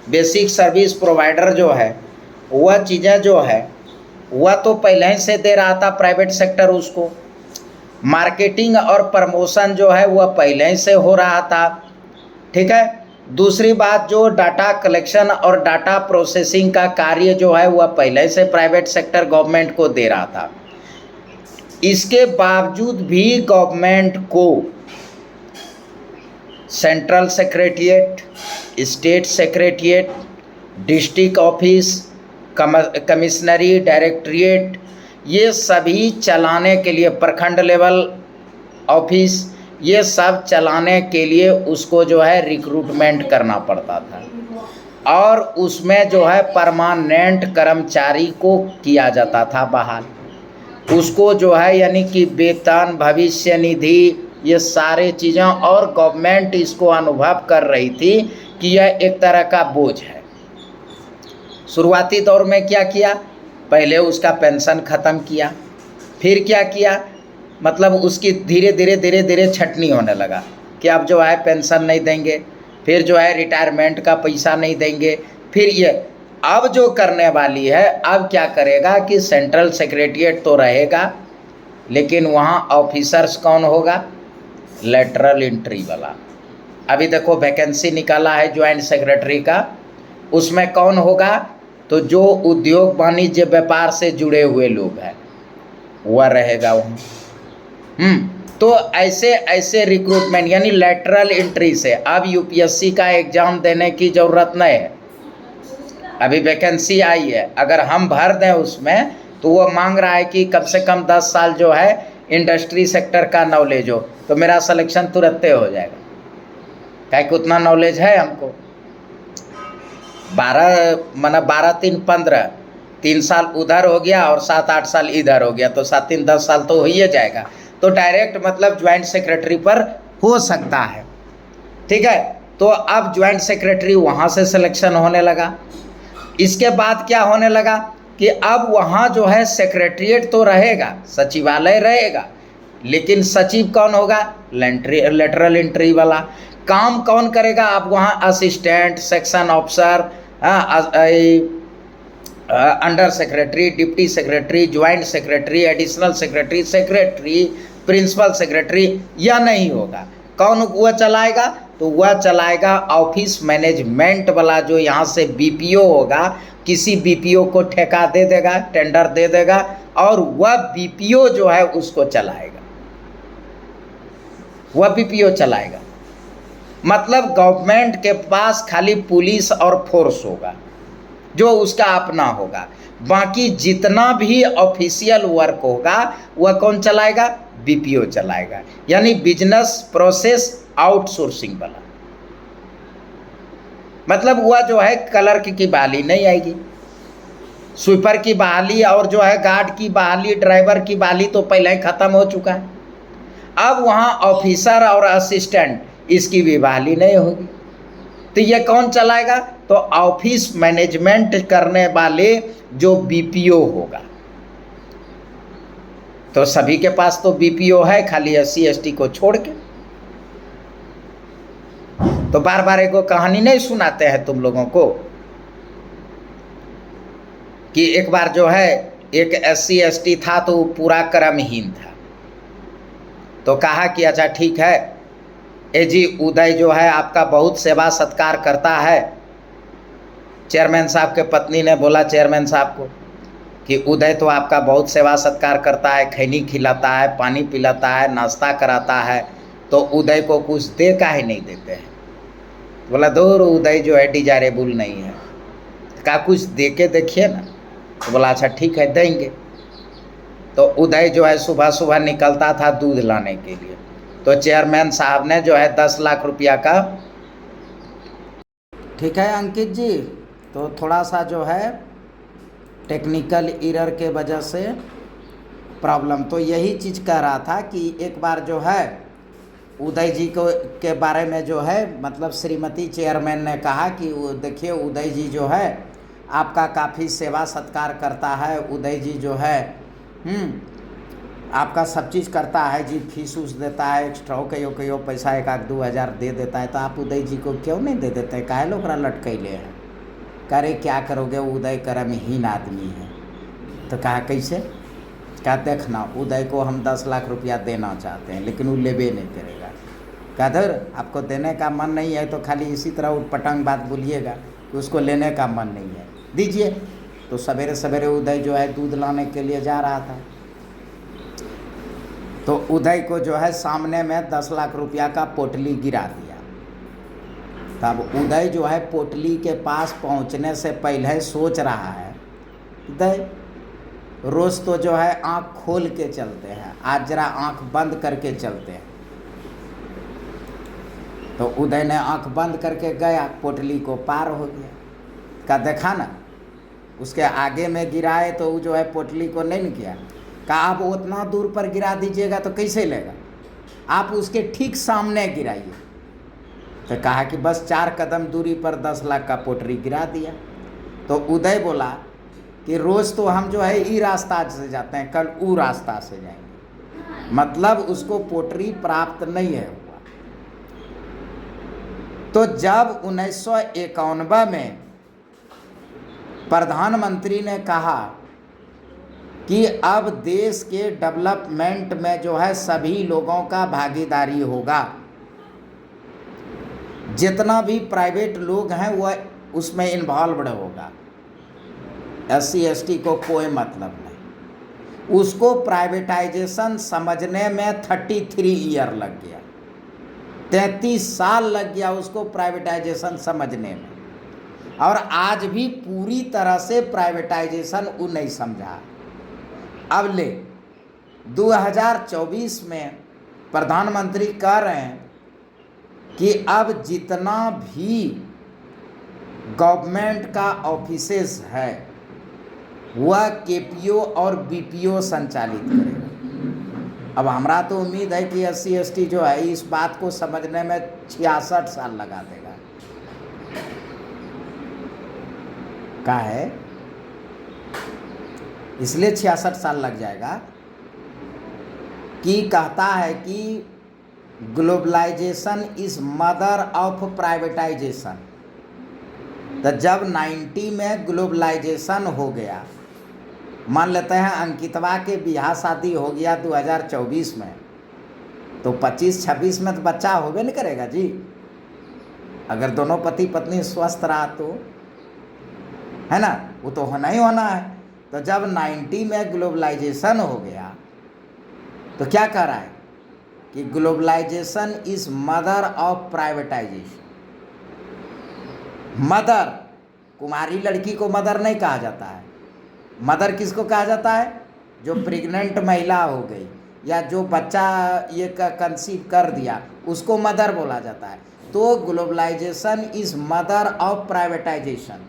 बेसिक सर्विस प्रोवाइडर जो है, वह चीज़ें जो है वह तो पहले ही से दे रहा था प्राइवेट सेक्टर उसको। मार्केटिंग और प्रमोशन जो है वह पहले ही से हो रहा था, ठीक है। दूसरी बात, जो डाटा कलेक्शन और डाटा प्रोसेसिंग का कार्य जो है वह पहले से प्राइवेट सेक्टर गवर्नमेंट को दे रहा था। इसके बावजूद भी गवर्नमेंट को central secretariat, state secretariat, district office, commissionery, directorate, ये सभी चलाने के लिए, प्रखंड लेवल ऑफिस, ये सब चलाने के लिए उसको जो है रिक्रूटमेंट करना पड़ता था और उसमें जो है परमानेंट कर्मचारी को किया जाता था बहाल। उसको जो है यानी कि वेतन, भविष्य निधि, ये सारे चीज़ें, और गवर्नमेंट इसको अनुभव कर रही थी कि यह एक तरह का बोझ है। शुरुआती दौर में क्या किया, पहले उसका पेंशन ख़त्म किया, फिर क्या किया, मतलब उसकी धीरे धीरे छटनी होने लगा कि अब जो है पेंशन नहीं देंगे, फिर जो है रिटायरमेंट का पैसा नहीं देंगे, फिर ये अब जो करने वाली है, अब क्या करेगा कि सेंट्रल सेक्रेटेरिएट तो रहेगा, लेकिन वहाँ ऑफिसर्स कौन होगा, लेटरल एंट्री वाला। अभी देखो वैकेंसी निकाला है ज्वाइंट सेक्रेटरी का, उसमें कौन होगा, तो जो उद्योग वाणिज्य व्यापार से जुड़े हुए लोग हैं वह रहेगा वहाँ। तो ऐसे ऐसे रिक्रूटमेंट यानी लेटरल एंट्री से अब यूपीएससी का एग्ज़ाम देने की ज़रूरत नहीं है। अभी वैकेंसी आई है, अगर हम भर दें उसमें तो वो मांग रहा है कि कम से कम 10 साल जो है इंडस्ट्री सेक्टर का नॉलेज हो, तो मेरा सिलेक्शन तुरंत हो जाएगा। क्या कि उतना नॉलेज है हमको। 12 3 15, 3 साल उधर हो गया और 7-8 साल इधर हो गया, तो 7 3 10 साल तो हो ही जाएगा। तो डायरेक्ट मतलब ज्वाइंट सेक्रेटरी पर हो सकता है, ठीक है। तो अब ज्वाइंट सेक्रेटरी वहाँ से सिलेक्शन होने लगा। इसके बाद क्या होने लगा कि अब वहाँ जो है सेक्रेटरीट तो रहेगा, सचिवालय रहेगा, लेकिन सचिव कौन होगा, लेटरल एंट्री वाला। काम कौन करेगा, अब वहाँ assistant, section officer, under secretary, deputy secretary, joint secretary, additional secretary, secretary, principal secretary, यह नहीं होगा। कौन वह चलाएगा, तो वह चलाएगा ऑफिस मैनेजमेंट वाला, जो यहाँ से बीपीओ होगा, किसी बीपीओ को ठेका दे देगा, टेंडर दे देगा और वह बीपीओ जो है उसको चलाएगा, वह बीपीओ चलाएगा। मतलब गवर्नमेंट के पास खाली पुलिस और फोर्स होगा जो उसका अपना होगा, बाकी जितना भी ऑफिशियल वर्क होगा वह कौन चलाएगा, बीपीओ चलाएगा, यानी बिजनेस प्रोसेस आउटसोर्सिंग वाला। मतलब वह जो है क्लर्क की बहाली नहीं आएगी, स्वीपर की बहाली और जो है गार्ड की बहाली, ड्राइवर की बहाली तो पहले ही ख़त्म हो चुका है। अब वहाँ ऑफिसर और असिस्टेंट, इसकी भी बहाली नहीं होगी। तो ये कौन चलाएगा, तो ऑफिस मैनेजमेंट करने वाले जो बीपीओ होगा, तो सभी के पास तो बीपीओ है, खाली SC ST को छोड़ के। तो बार बार एक कहानी नहीं सुनाते हैं तुम लोगों को कि एक बार जो है एक SC ST था तो वो पूरा कर्महीन था, तो कहा कि अच्छा ठीक है, ए जी उदय जो है आपका बहुत सेवा सत्कार करता है। चेयरमैन साहब के पत्नी ने बोला चेयरमैन साहब को कि उदय तो आपका बहुत सेवा सत्कार करता है, खैनी खिलाता है, पानी पिलाता है, नाश्ता कराता है, तो उदय को कुछ दे काहे नहीं देते हैं। बोला दूर उदय जो है डिजायरेबल नहीं है। कहा कुछ दे के देखिए ना। तो बोला अच्छा ठीक है देंगे। तो उदय जो है सुबह सुबह निकलता था दूध लाने के लिए, तो चेयरमैन साहब ने जो है 10 लाख रुपया का। ठीक है अंकित जी, तो थोड़ा सा जो है टेक्निकल एरर के वजह से प्रॉब्लम, तो यही चीज़ कह रहा था कि एक बार जो है उदय जी को के बारे में जो है मतलब श्रीमती चेयरमैन ने कहा कि देखिए उदय जी जो है आपका काफ़ी सेवा सत्कार करता है, उदय जी जो है आपका सब चीज़ करता है जी, फीस उस देता है, एक्स्ट्रा कयो पैसा 1-2 हज़ार दे देता है, तो आप उदय जी को क्यों नहीं दे देते, काहे लोग लटकैले हैं। कह रहे क्या करोगे, उदय कर्महीन आदमी है। तो कहा कैसे। क्या देखना उदय को हम 10 लाख रुपया देना चाहते हैं लेकिन वो लेबे नहीं करेगा। कादर आपको देने का मन नहीं है तो खाली इसी तरह उटपटांग बात बोलिएगा कि उसको लेने का मन नहीं है, दीजिए। तो सवेरे सवेरे उदय जो है दूध लाने के लिए जा रहा था, तो उदय को जो है सामने में 10 लाख रुपया का पोटली गिरा दिया। तब उदय जो है पोटली के पास पहुंचने से पहले सोच रहा है, उदय रोज़ तो जो है आँख खोल के चलते हैं, आज जरा आँख बंद करके चलते हैं। तो उदय ने आँख बंद करके गया, पोटली को पार हो गया। का देखा ना उसके आगे में गिराए तो वो जो है पोटली को नहीं किया। कहा आप उतना दूर पर गिरा दीजिएगा तो कैसे लेगा, आप उसके ठीक सामने गिराइए। तो कहा कि बस 4 कदम दूरी पर 10 लाख का पोटली गिरा दिया। तो उदय बोला कि रोज़ तो हम जो है ई रास्ता से जाते हैं, कल ऊ रास्ता से जाएंगे, मतलब उसको पोटली प्राप्त नहीं है हुआ। तो जब 1991 में प्रधानमंत्री ने कहा कि अब देश के डेवलपमेंट में जो है सभी लोगों का भागीदारी होगा, जितना भी प्राइवेट लोग हैं वह उसमें इन्वॉल्वड होगा, SC ST को कोई मतलब नहीं। उसको प्राइवेटाइजेशन समझने में 33 ईयर लग गया, 33 साल लग गया उसको प्राइवेटाइजेशन समझने में, और आज भी पूरी तरह से प्राइवेटाइजेशन वो नहीं समझा। अब ले 2024 में प्रधानमंत्री कह रहे हैं कि अब जितना भी गवर्नमेंट का ऑफिसेस है वह KPO और BPO संचालित करेगा। अब हमारा तो उम्मीद है कि SC ST जो है इस बात को समझने में 66 साल लगा देगा। का है इसलिए 66 साल लग जाएगा कि कहता है कि globalisation is mother of privatization. तो जब 90 में ग्लोबलाइजेशन हो गया, मान लेते हैं अंकितवा के ब्याह शादी हो गया 2024 में, तो 25-26 में तो बच्चा होबे नहीं करेगा जी, अगर दोनों पति पत्नी स्वस्थ रहा तो, है ना, वो तो होना ही होना है। तो जब 90 में ग्लोबलाइजेशन हो गया तो क्या कह रहा है कि globalisation is mother of privatisation. Mother, कुमारी लड़की को मदर नहीं कहा जाता है। मदर किसको कहा जाता है, जो प्रेग्नेंट महिला हो गई या जो बच्चा ये कंसीव कर दिया उसको मदर बोला जाता है। तो globalization is mother of privatization,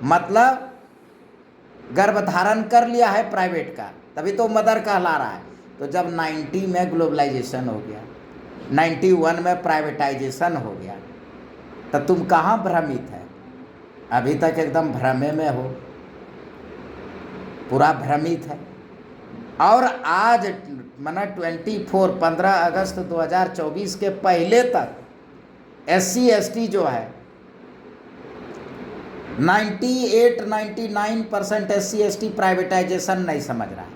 मतलब गर्भ धारण कर लिया है प्राइवेट का, तभी तो मदर कहला रहा है। तो जब 90 में ग्लोबलाइजेशन हो गया, 91 में प्राइवेटाइजेशन हो गया, तब तुम कहाँ भ्रमित है, अभी तक एकदम भ्रमे में हो, पूरा भ्रमित है। और आज माना 15 अगस्त 2024 के पहले तक SC/ST जो है 98-99% SC/ST प्राइवेटाइजेशन नहीं समझ रहा है।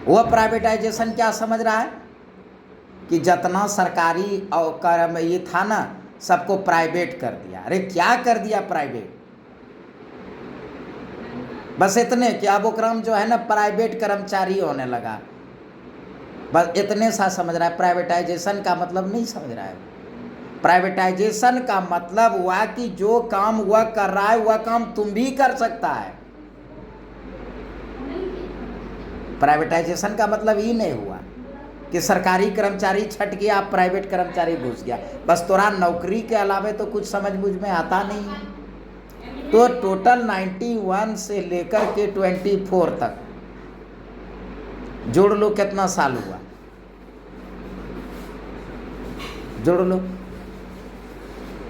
वह प्राइवेटाइजेशन क्या समझ रहा है कि जितना सरकारी और ये था ना, सबको प्राइवेट कर दिया। अरे क्या कर दिया प्राइवेट? बस इतने कि अब ओकरम जो है ना प्राइवेट कर्मचारी होने लगा, बस इतने सा समझ रहा है। प्राइवेटाइजेशन का मतलब नहीं समझ रहा है। प्राइवेटाइजेशन का मतलब हुआ कि जो काम वह कर रहा है वह काम तुम भी कर सकता है। प्राइवेटाइजेशन का मतलब ही नहीं हुआ कि सरकारी कर्मचारी छट गया, आप प्राइवेट कर्मचारी घुस गया। बस तोरा नौकरी के अलावे तो कुछ समझ बुझ में आता नहीं। तो टोटल 91 से लेकर के 24 तक जोड़ लो कितना साल हुआ, जोड़ लो।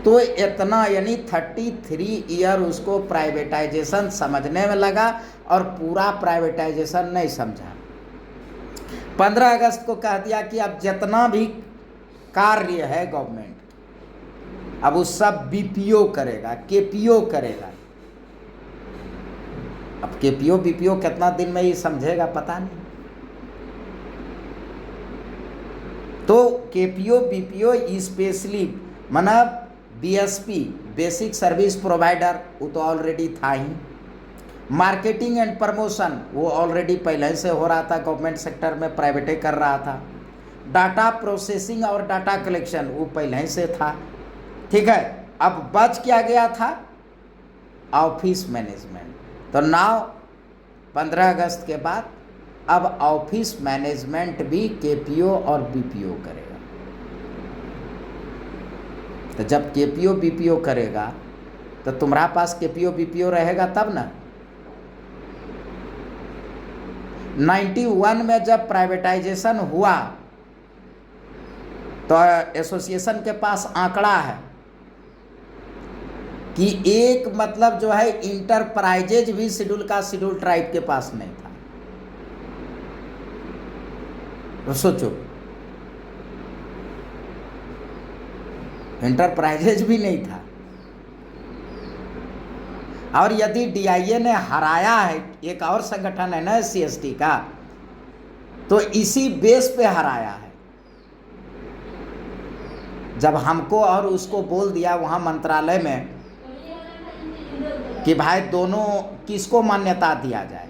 तो इतना यानी 33 ईयर उसको प्राइवेटाइजेशन समझने में लगा और पूरा प्राइवेटाइजेशन नहीं समझा। 15 अगस्त को कह दिया कि अब जितना भी कार्य है गवर्नमेंट, अब वो सब BPO करेगा, KPO करेगा। अब KPO BPO कितना दिन में ये समझेगा पता नहीं। तो KPO BPO स्पेशली माना BSP बेसिक सर्विस प्रोवाइडर वो तो ऑलरेडी था ही। मार्केटिंग एंड प्रमोशन वो ऑलरेडी पहले से हो रहा था, गवर्नमेंट सेक्टर में प्राइवेटे कर रहा था। डाटा प्रोसेसिंग और डाटा कलेक्शन वो पहले से था, ठीक है। अब बच क्या गया था? Office management. तो नाउ 15 अगस्त के बाद अब ऑफिस मैनेजमेंट भी KPO और BPO करेगा। तो जब KPO BPO करेगा तो तुम्हारा पास KPO BPO रहेगा तब ना। 91 में जब प्राइवेटाइजेशन हुआ तो एसोसिएशन के पास आंकड़ा है कि एक मतलब जो है इंटरप्राइजेज भी शेड्यूल का शेड्यूल ट्राइब के पास नहीं था। तो सोचो, इंटरप्राइजेज भी नहीं था। और यदि DIA ने हराया है, एक और संगठन है ना SC/ST का, तो इसी बेस पे हराया है। जब हमको और उसको बोल दिया वहाँ मंत्रालय में कि भाई दोनों किसको मान्यता दिया जाए,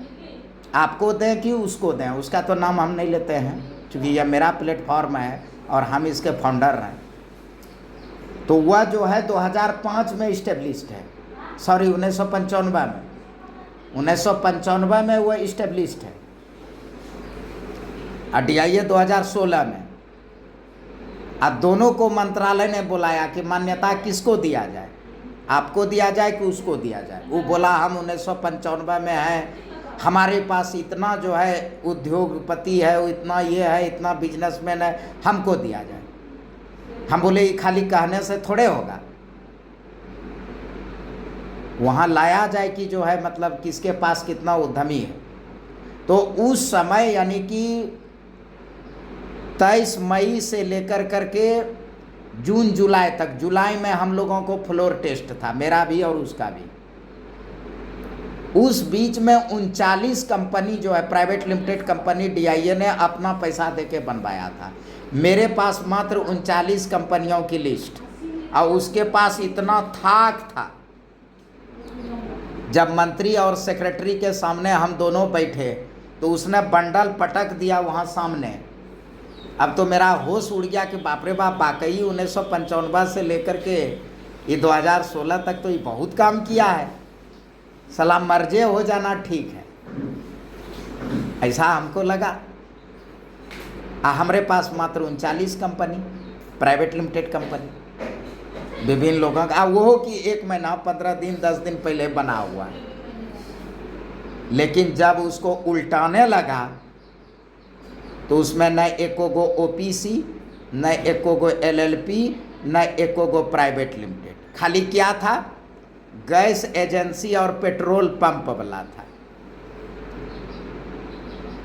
आपको दें कि उसको दें, उसका तो नाम हम नहीं लेते हैं क्योंकि यह मेरा प्लेटफॉर्म है और हम इसके फाउंडर हैं। तो वह जो है 2005 में इस्टेब्लिश्ड है, सॉरी 1995 में वह इस्टेब्लिश्ड है। और DIA 2016 में। अब दोनों को मंत्रालय ने बुलाया कि मान्यता किसको दिया जाए, आपको दिया जाए कि उसको दिया जाए। वो बोला हम 1995 में हैं, हमारे पास इतना जो है उद्योगपति है, वो इतना ये है, इतना बिजनेसमैन है, हमको दिया जाए। हम बोले ये खाली कहने से थोड़े होगा, वहाँ लाया जाए कि जो है मतलब किसके पास कितना उद्यमी है। तो उस समय यानी कि 23 मई से लेकर करके जून जुलाई तक, जुलाई में हम लोगों को फ्लोर टेस्ट था, मेरा भी और उसका भी। उस बीच में 39 कंपनी जो है प्राइवेट लिमिटेड कंपनी DIA ने अपना पैसा देके बनवाया था। मेरे पास मात्र 39 कंपनियों की लिस्ट, और उसके पास इतना थाक था। जब मंत्री और सेक्रेटरी के सामने हम दोनों बैठे तो उसने बंडल पटक दिया वहाँ सामने। अब तो मेरा होश उड़ गया कि बाप रे बाप, वाकई 1995 से लेकर के ये 2016 तक तो ये बहुत काम किया है, सलाम मर्जे हो जाना ठीक है, ऐसा हमको लगा। हमारे पास मात्र 39 कंपनी प्राइवेट लिमिटेड कंपनी, विभिन्न लोगों का, वो कि 1 महीना 15 दिन 10 दिन पहले बना हुआ। लेकिन जब उसको उल्टाने लगा तो उसमें न एको गो OPC, न एको गो LLP, न एको गो प्राइवेट लिमिटेड, खाली क्या था, गैस एजेंसी और पेट्रोल पंप वाला था।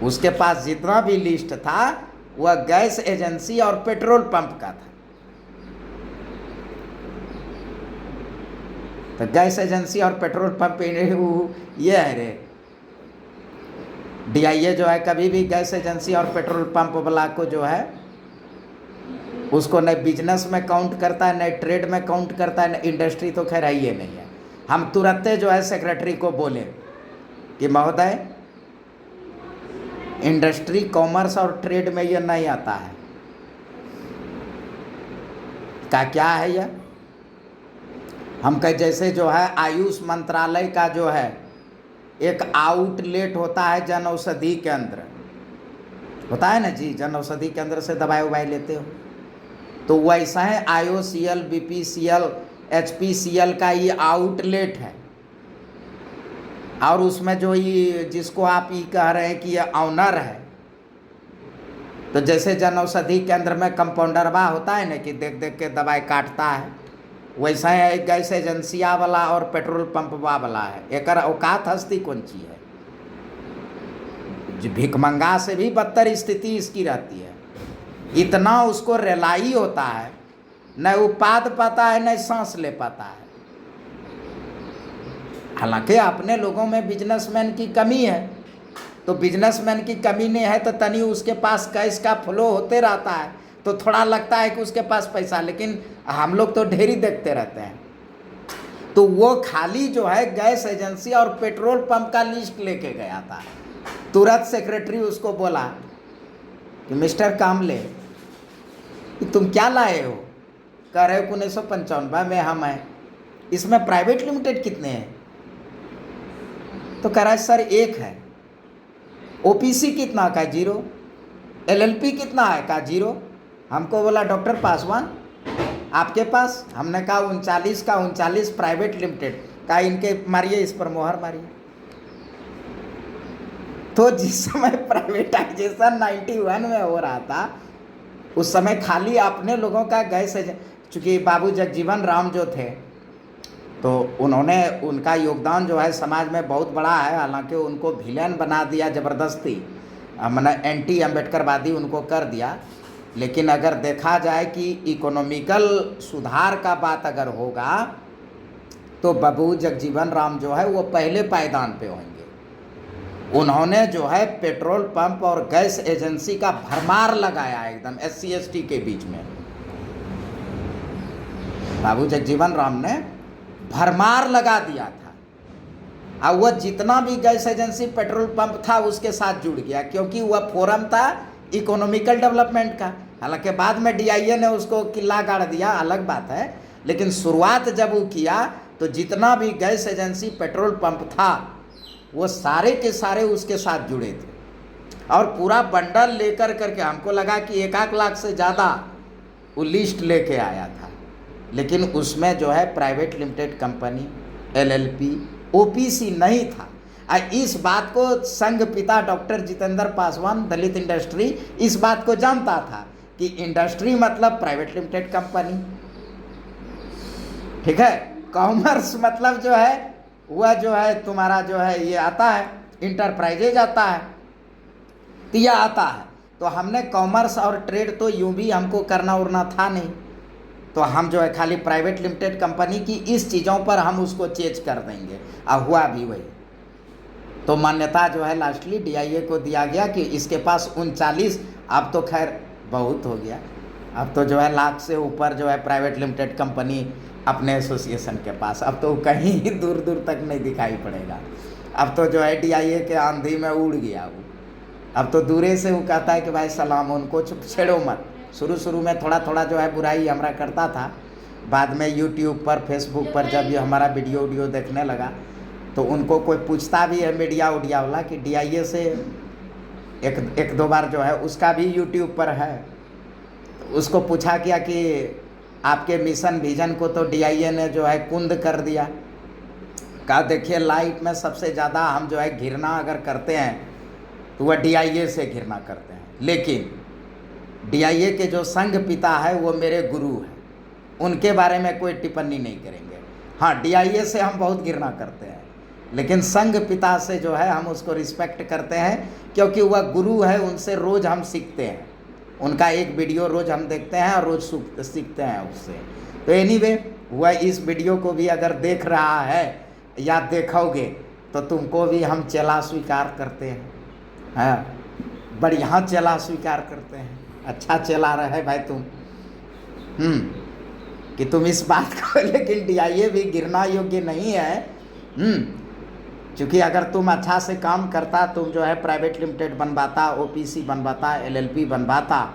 उसके पास जितना भी लिस्ट था वह गैस एजेंसी और पेट्रोल पंप का था। तो गैस एजेंसी और पेट्रोल पंप ये है रे। DIA जो है कभी भी गैस एजेंसी और पेट्रोल पंप वाला को जो है उसको न बिजनेस में काउंट करता है, न ट्रेड में काउंट करता है, न इंडस्ट्री तो खैर ही नहीं है। हम तुरंत जो है सेक्रेटरी को बोले कि महोदय इंडस्ट्री, कॉमर्स और ट्रेड में ये नहीं आता है। क्या है यह? हम कह जैसे जो है आयुष मंत्रालय का जो है एक आउटलेट होता है जन औषधि केंद्र होता है ना जी, जन औषधि केंद्र से दवाई उवाई लेते हो, तो वैसा है IOCL, BPCL, HPCL का ये आउटलेट है। और उसमें जो ये जिसको आप ये कह रहे हैं कि ये ऑनर है, तो जैसे जन औषधि केंद्र में कंपाउंडरवा होता है ना कि देख देख के दवाई काटता है, वैसा है गैस एजेंसिया वाला और पेट्रोल पंप वाला है। एक औकात हस्ती कौन ची है? जो भिखमंगा से भी बदतर स्थिति इसकी रहती है। इतना उसको रेलाई होता है, न उपाद पाता है न सांस ले पाता है। हालांकि अपने लोगों में बिजनेसमैन की कमी है, तो बिजनेसमैन की कमी नहीं है तो तनी उसके पास कैश का फ्लो होते रहता है, तो थोड़ा लगता है कि उसके पास पैसा, लेकिन हम लोग तो ढेरी देखते रहते हैं। तो वो खाली जो है गैस एजेंसी और पेट्रोल पंप का लिस्ट लेके गया था। तुरंत सेक्रेटरी उसको बोला कि मिस्टर कामले तुम क्या लाए हो? कह रहे हो 1995 में हम हैं, इसमें प्राइवेट लिमिटेड कितने हैं? तो कह रहा है सर एक है। OPC कितना का? 0। LLP कितना है का? 0। हमको बोला डॉक्टर पासवान आपके पास? हमने कहा 39 का 39 प्राइवेट लिमिटेड का, इनके मारिए, इस पर मोहर मारिए। तो जिस समय प्राइवेटाइजेशन 91 में हो रहा था, उस समय खाली अपने लोगों का गैस, चूँकि बाबू जगजीवन राम जो थे तो उन्होंने, उनका योगदान जो है समाज में बहुत बड़ा है। हालांकि उनको विलेन बना दिया ज़बरदस्ती, मैंने एंटी अम्बेडकरवादी उनको कर दिया। लेकिन अगर देखा जाए कि इकोनॉमिकल सुधार का बात अगर होगा तो बाबू जगजीवन राम जो है वो पहले पायदान पे होंगे। उन्होंने जो है पेट्रोल पंप और गैस एजेंसी का भरमार लगाया एकदम SC ST के बीच में। बाबू जगजीवन राम ने भरमार लगा दिया था, और वह जितना भी गैस एजेंसी पेट्रोल पंप था उसके साथ जुड़ गया, क्योंकि वह फोरम था इकोनॉमिकल डेवलपमेंट का। हालांकि बाद में DIA ने उसको किला गाड़ दिया, अलग बात है, लेकिन शुरुआत जब वो किया तो जितना भी गैस एजेंसी पेट्रोल पंप था वो सारे के सारे उसके साथ जुड़े थे। और पूरा बंडल लेकर करके, हमको लगा कि 1 लाख से ज़्यादा वो लिस्ट लेके आया था, लेकिन उसमें जो है private limited company, LLP, OPC नहीं था। इस बात को संघ पिता डॉक्टर जितेंद्र पासवान, दलित इंडस्ट्री, इस बात को जानता था कि इंडस्ट्री मतलब प्राइवेट लिमिटेड कंपनी, ठीक है। कॉमर्स मतलब जो है वह जो है तुम्हारा जो है ये आता है, इंटरप्राइजेज आता है, तो यह आता है। तो हमने कॉमर्स और ट्रेड तो यूं भी हमको करना उड़ना था नहीं, तो हम जो है खाली प्राइवेट लिमिटेड कंपनी की इस चीज़ों पर हम उसको चेंज कर देंगे, और हुआ भी वही। तो मान्यता जो है लास्टली DIA को दिया गया कि इसके पास 39, अब तो खैर बहुत हो गया, अब तो जो है लाख से ऊपर जो है प्राइवेट लिमिटेड कंपनी अपने एसोसिएशन के पास, अब तो कहीं दूर दूर तक नहीं दिखाई पड़ेगा। अब तो जो है DIA के आंधी में उड़ गया वो, अब तो दूरे से वो कहता है कि भाई सलाम, उनको छेड़ो मत। शुरू में थोड़ा थोड़ा जो है बुराई हमारा करता था, बाद में YouTube पर, Facebook पर जब ये हमारा वीडियो देखने लगा तो उनको कोई पूछता भी है मीडिया वाला कि DIA से एक दो बार जो है, उसका भी YouTube पर है, तो उसको पूछा किया कि आपके मिशन विजन को तो DIA ने जो है कुंद कर दिया। कहा देखिए लाइफ में सबसे ज़्यादा हम जो है घृणा अगर करते हैं तो वह DIA से घृणा करते हैं, लेकिन DIA के जो संघ पिता है वो मेरे गुरु हैं, उनके बारे में कोई टिप्पणी नहीं करेंगे। हाँ, DIA से हम बहुत घृणा करते हैं, लेकिन संघ पिता से जो है हम उसको रिस्पेक्ट करते हैं, क्योंकि वह गुरु है, उनसे रोज़ हम सीखते हैं। उनका एक वीडियो रोज़ हम देखते हैं और रोज़ सीखते हैं उससे। तो एनीवे, वह इस वीडियो को भी अगर देख रहा है या देखोगे तो तुमको भी हम चेला स्वीकार करते हैं। हाँ, बढ़िया चेला स्वीकार करते हैं, अच्छा चेला रहे भाई तुम। कि तुम इस बात को, लेकिन DIA भी गिरना योग्य नहीं है। क्योंकि अगर तुम अच्छा से काम करता, तुम जो है प्राइवेट लिमिटेड बनवाता, OPC बनवाता, LLP बनवाता,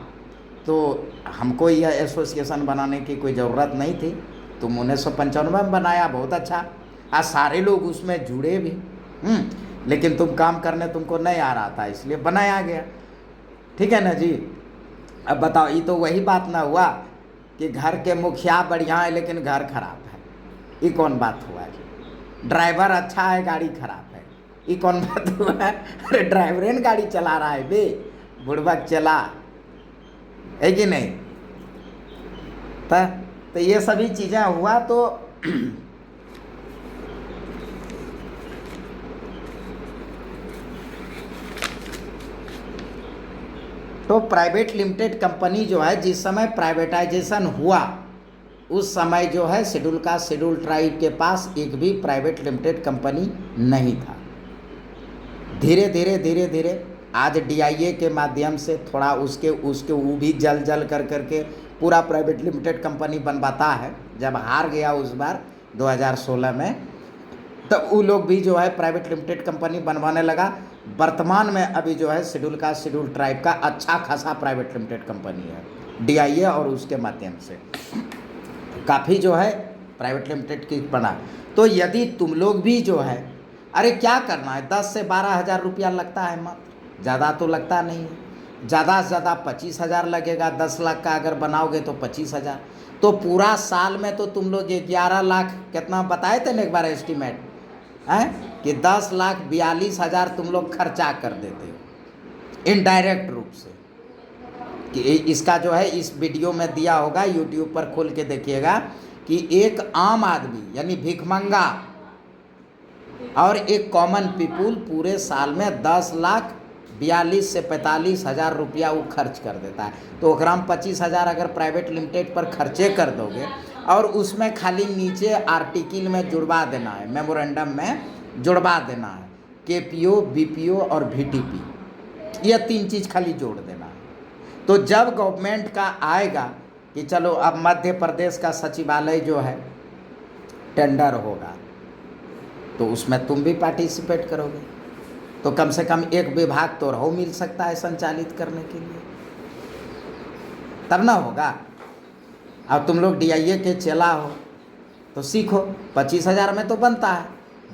तो हमको यह एसोसिएशन बनाने की कोई ज़रूरत नहीं थी। तुम 1995 में बनाया, बहुत अच्छा। आज सारे लोग उसमें जुड़े भी। लेकिन तुम काम करने तुमको नहीं आ रहा था, इसलिए बनाया गया। ठीक है ना जी। अब बताओ, ये तो वही बात ना हुआ कि घर के मुखिया बढ़िया है लेकिन घर खराब है। ये कौन बात हुआ जी? ड्राइवर अच्छा है, गाड़ी खराब है, ये कौन बात हुआ? अरे ड्राइवरेन गाड़ी चला रहा है बे, बुड़बक चला है कि नहीं? तो ये सभी चीज़ें हुआ। तो प्राइवेट लिमिटेड कंपनी जो है, जिस समय प्राइवेटाइजेशन हुआ उस समय जो है शेड्यूल कास्ट शेड्यूल ट्राइब के पास एक भी प्राइवेट लिमिटेड कंपनी नहीं था। धीरे धीरे आज DIA के माध्यम से थोड़ा उसके वो भी जल करके पूरा प्राइवेट लिमिटेड कंपनी बनवाता है। जब हार गया उस बार 2016 में, तब वो लोग भी जो है प्राइवेट लिमिटेड कंपनी बनवाने लगा। वर्तमान में अभी जो है शेड्यूल कास्ट शेड्यूल ट्राइब का अच्छा खासा प्राइवेट लिमिटेड कंपनी है DIA, और उसके माध्यम से काफ़ी जो है प्राइवेट लिमिटेड की बना। तो यदि तुम लोग भी जो है, अरे क्या करना है, 10 से 12 हज़ार रुपया लगता है मात्र, ज़्यादा तो लगता नहीं है। ज़्यादा से ज़्यादा 25,000 लगेगा। 10 लाख का अगर बनाओगे तो 25,000, तो पूरा साल में तो तुम लोग 11 लाख कितना बताए थे ना एक बार एस्टीमेट है कि 10,42,000 तुम लोग खर्चा कर देते हो इनडायरेक्ट रूप से। कि इसका जो है इस वीडियो में दिया होगा, यूट्यूब पर खोल के देखिएगा कि एक आम आदमी यानी भिखमंगा और एक कॉमन पीपुल पूरे साल में 10,42,000 से 45,000 रुपया वो खर्च कर देता है। तो ओकरा में 25,000 अगर प्राइवेट लिमिटेड पर खर्चे कर दोगे और उसमें खाली नीचे आर्टिकल में जुड़वा देना है, मेमोरेंडम में जुड़वा देना है KPO, BPO और VTP, ये 3 चीज़ खाली जोड़ देना है। तो जब गवर्नमेंट का आएगा कि चलो अब मध्य प्रदेश का सचिवालय जो है टेंडर होगा, तो उसमें तुम भी पार्टिसिपेट करोगे, तो कम से कम एक विभाग तो रहो मिल सकता है संचालित करने के लिए, तब ना होगा। अब तुम लोग DIA के चेला हो तो सीखो। 25,000 में तो बनता है,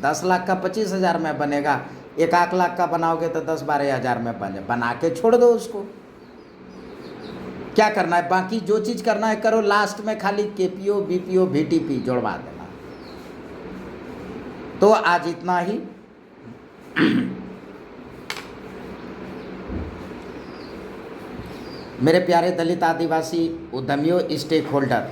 10 लाख का 25,000 में बनेगा। 1 लाख का बनाओगे तो 10-12 हज़ार में बना के छोड़ दो उसको। क्या करना है, बाकी जो चीज़ करना है करो, लास्ट में खाली KPO, BPO, VTP जोड़वा देना। तो आज इतना ही। मेरे प्यारे दलित आदिवासी उद्यमियों, स्टेक होल्डर,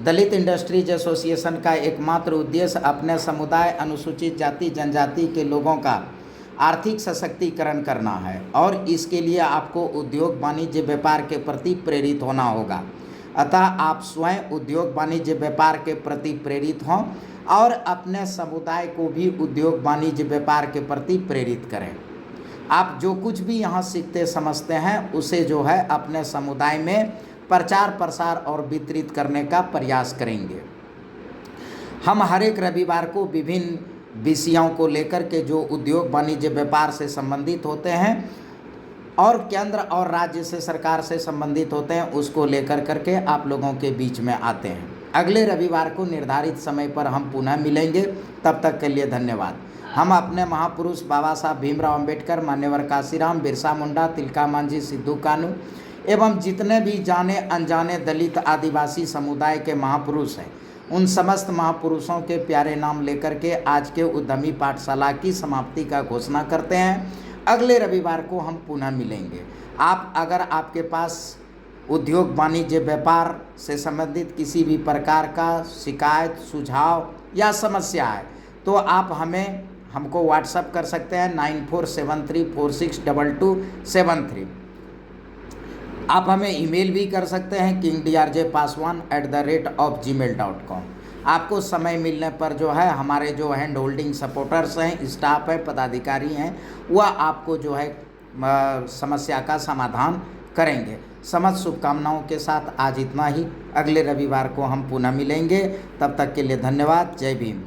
दलित इंडस्ट्रीज एसोसिएशन का एकमात्र उद्देश्य अपने समुदाय, अनुसूचित जाति जनजाति के लोगों का आर्थिक सशक्तिकरण करना है, और इसके लिए आपको उद्योग वाणिज्य व्यापार के प्रति प्रेरित होना होगा। अतः आप स्वयं उद्योग वाणिज्य व्यापार के प्रति प्रेरित हों और अपने समुदाय को भी उद्योग वाणिज्य व्यापार के प्रति प्रेरित करें। आप जो कुछ भी यहाँ सीखते समझते हैं उसे जो है अपने समुदाय में प्रचार प्रसार और वितरित करने का प्रयास करेंगे। हम हर एक रविवार को विभिन्न विषयों को लेकर के जो उद्योग वाणिज्य व्यापार से संबंधित होते हैं और केंद्र और राज्य से सरकार से संबंधित होते हैं, उसको लेकर करके आप लोगों के बीच में आते हैं। अगले रविवार को निर्धारित समय पर हम पुनः मिलेंगे। तब तक के लिए धन्यवाद। हम अपने महापुरुष बाबा साहब भीमराव अंबेडकर, मान्यवर काशीराम, बिरसा मुंडा, तिलका मांझी, सिद्धू कानू एवं जितने भी जाने अनजाने दलित आदिवासी समुदाय के महापुरुष हैं, उन समस्त महापुरुषों के प्यारे नाम लेकर के आज के उद्यमी पाठशाला की समाप्ति का घोषणा करते हैं। अगले रविवार को हम पुनः मिलेंगे। आप अगर आपके पास उद्योग वाणिज्य व्यापार से संबंधित किसी भी प्रकार का शिकायत, सुझाव या समस्या है तो आप हमें हमको व्हाट्सअप कर सकते हैं 9473462273। आप हमें ईमेल भी कर सकते हैं kingdrjpaswan@gmail.com। आपको समय मिलने पर जो है हमारे जो हैंड होल्डिंग सपोर्टर्स हैं, स्टाफ है, पदाधिकारी हैं, वह आपको जो है समस्या का समाधान करेंगे। समस्त शुभकामनाओं के साथ आज इतना ही। अगले रविवार को हम पुनः मिलेंगे। तब तक के लिए धन्यवाद। जय भीम।